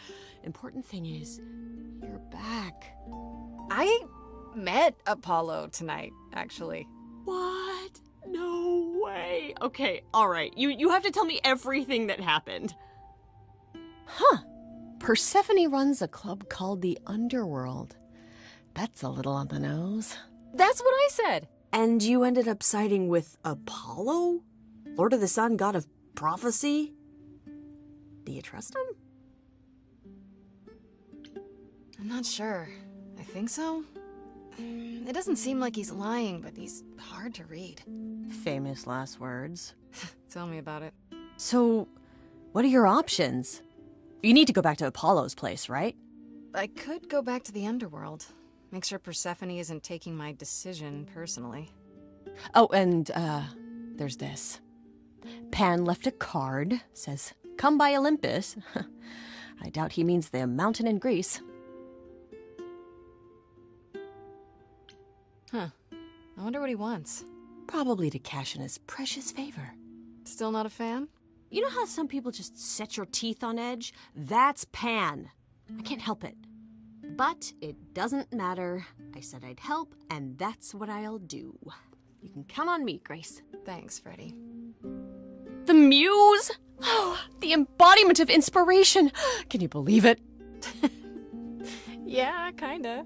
Important thing is, you're back. I met Apollo tonight, actually. What? No way. Okay, all right. You have to tell me everything that happened. Huh. Persephone runs a club called the Underworld. That's a little on the nose. That's what I said. And you ended up siding with Apollo? Lord of the Sun, god of prophecy? Do you trust him? I'm not sure. I think so. It doesn't seem like he's lying, but he's hard to read. Famous last words. Tell me about it. So, what are your options? You need to go back to Apollo's place, right? I could go back to the underworld. Make sure Persephone isn't taking my decision personally. Oh, and, there's this. Pan left a card, says, "Come by Olympus." I doubt he means the mountain in Greece. Huh. I wonder what he wants. Probably to cash in his precious favor. Still not a fan? You know how some people just set your teeth on edge? That's Pan. I can't help it. But it doesn't matter. I said I'd help, and that's what I'll do. You can count on me, Grace. Thanks, Freddy. The muse? Oh, the embodiment of inspiration. Can you believe it? Yeah, kinda.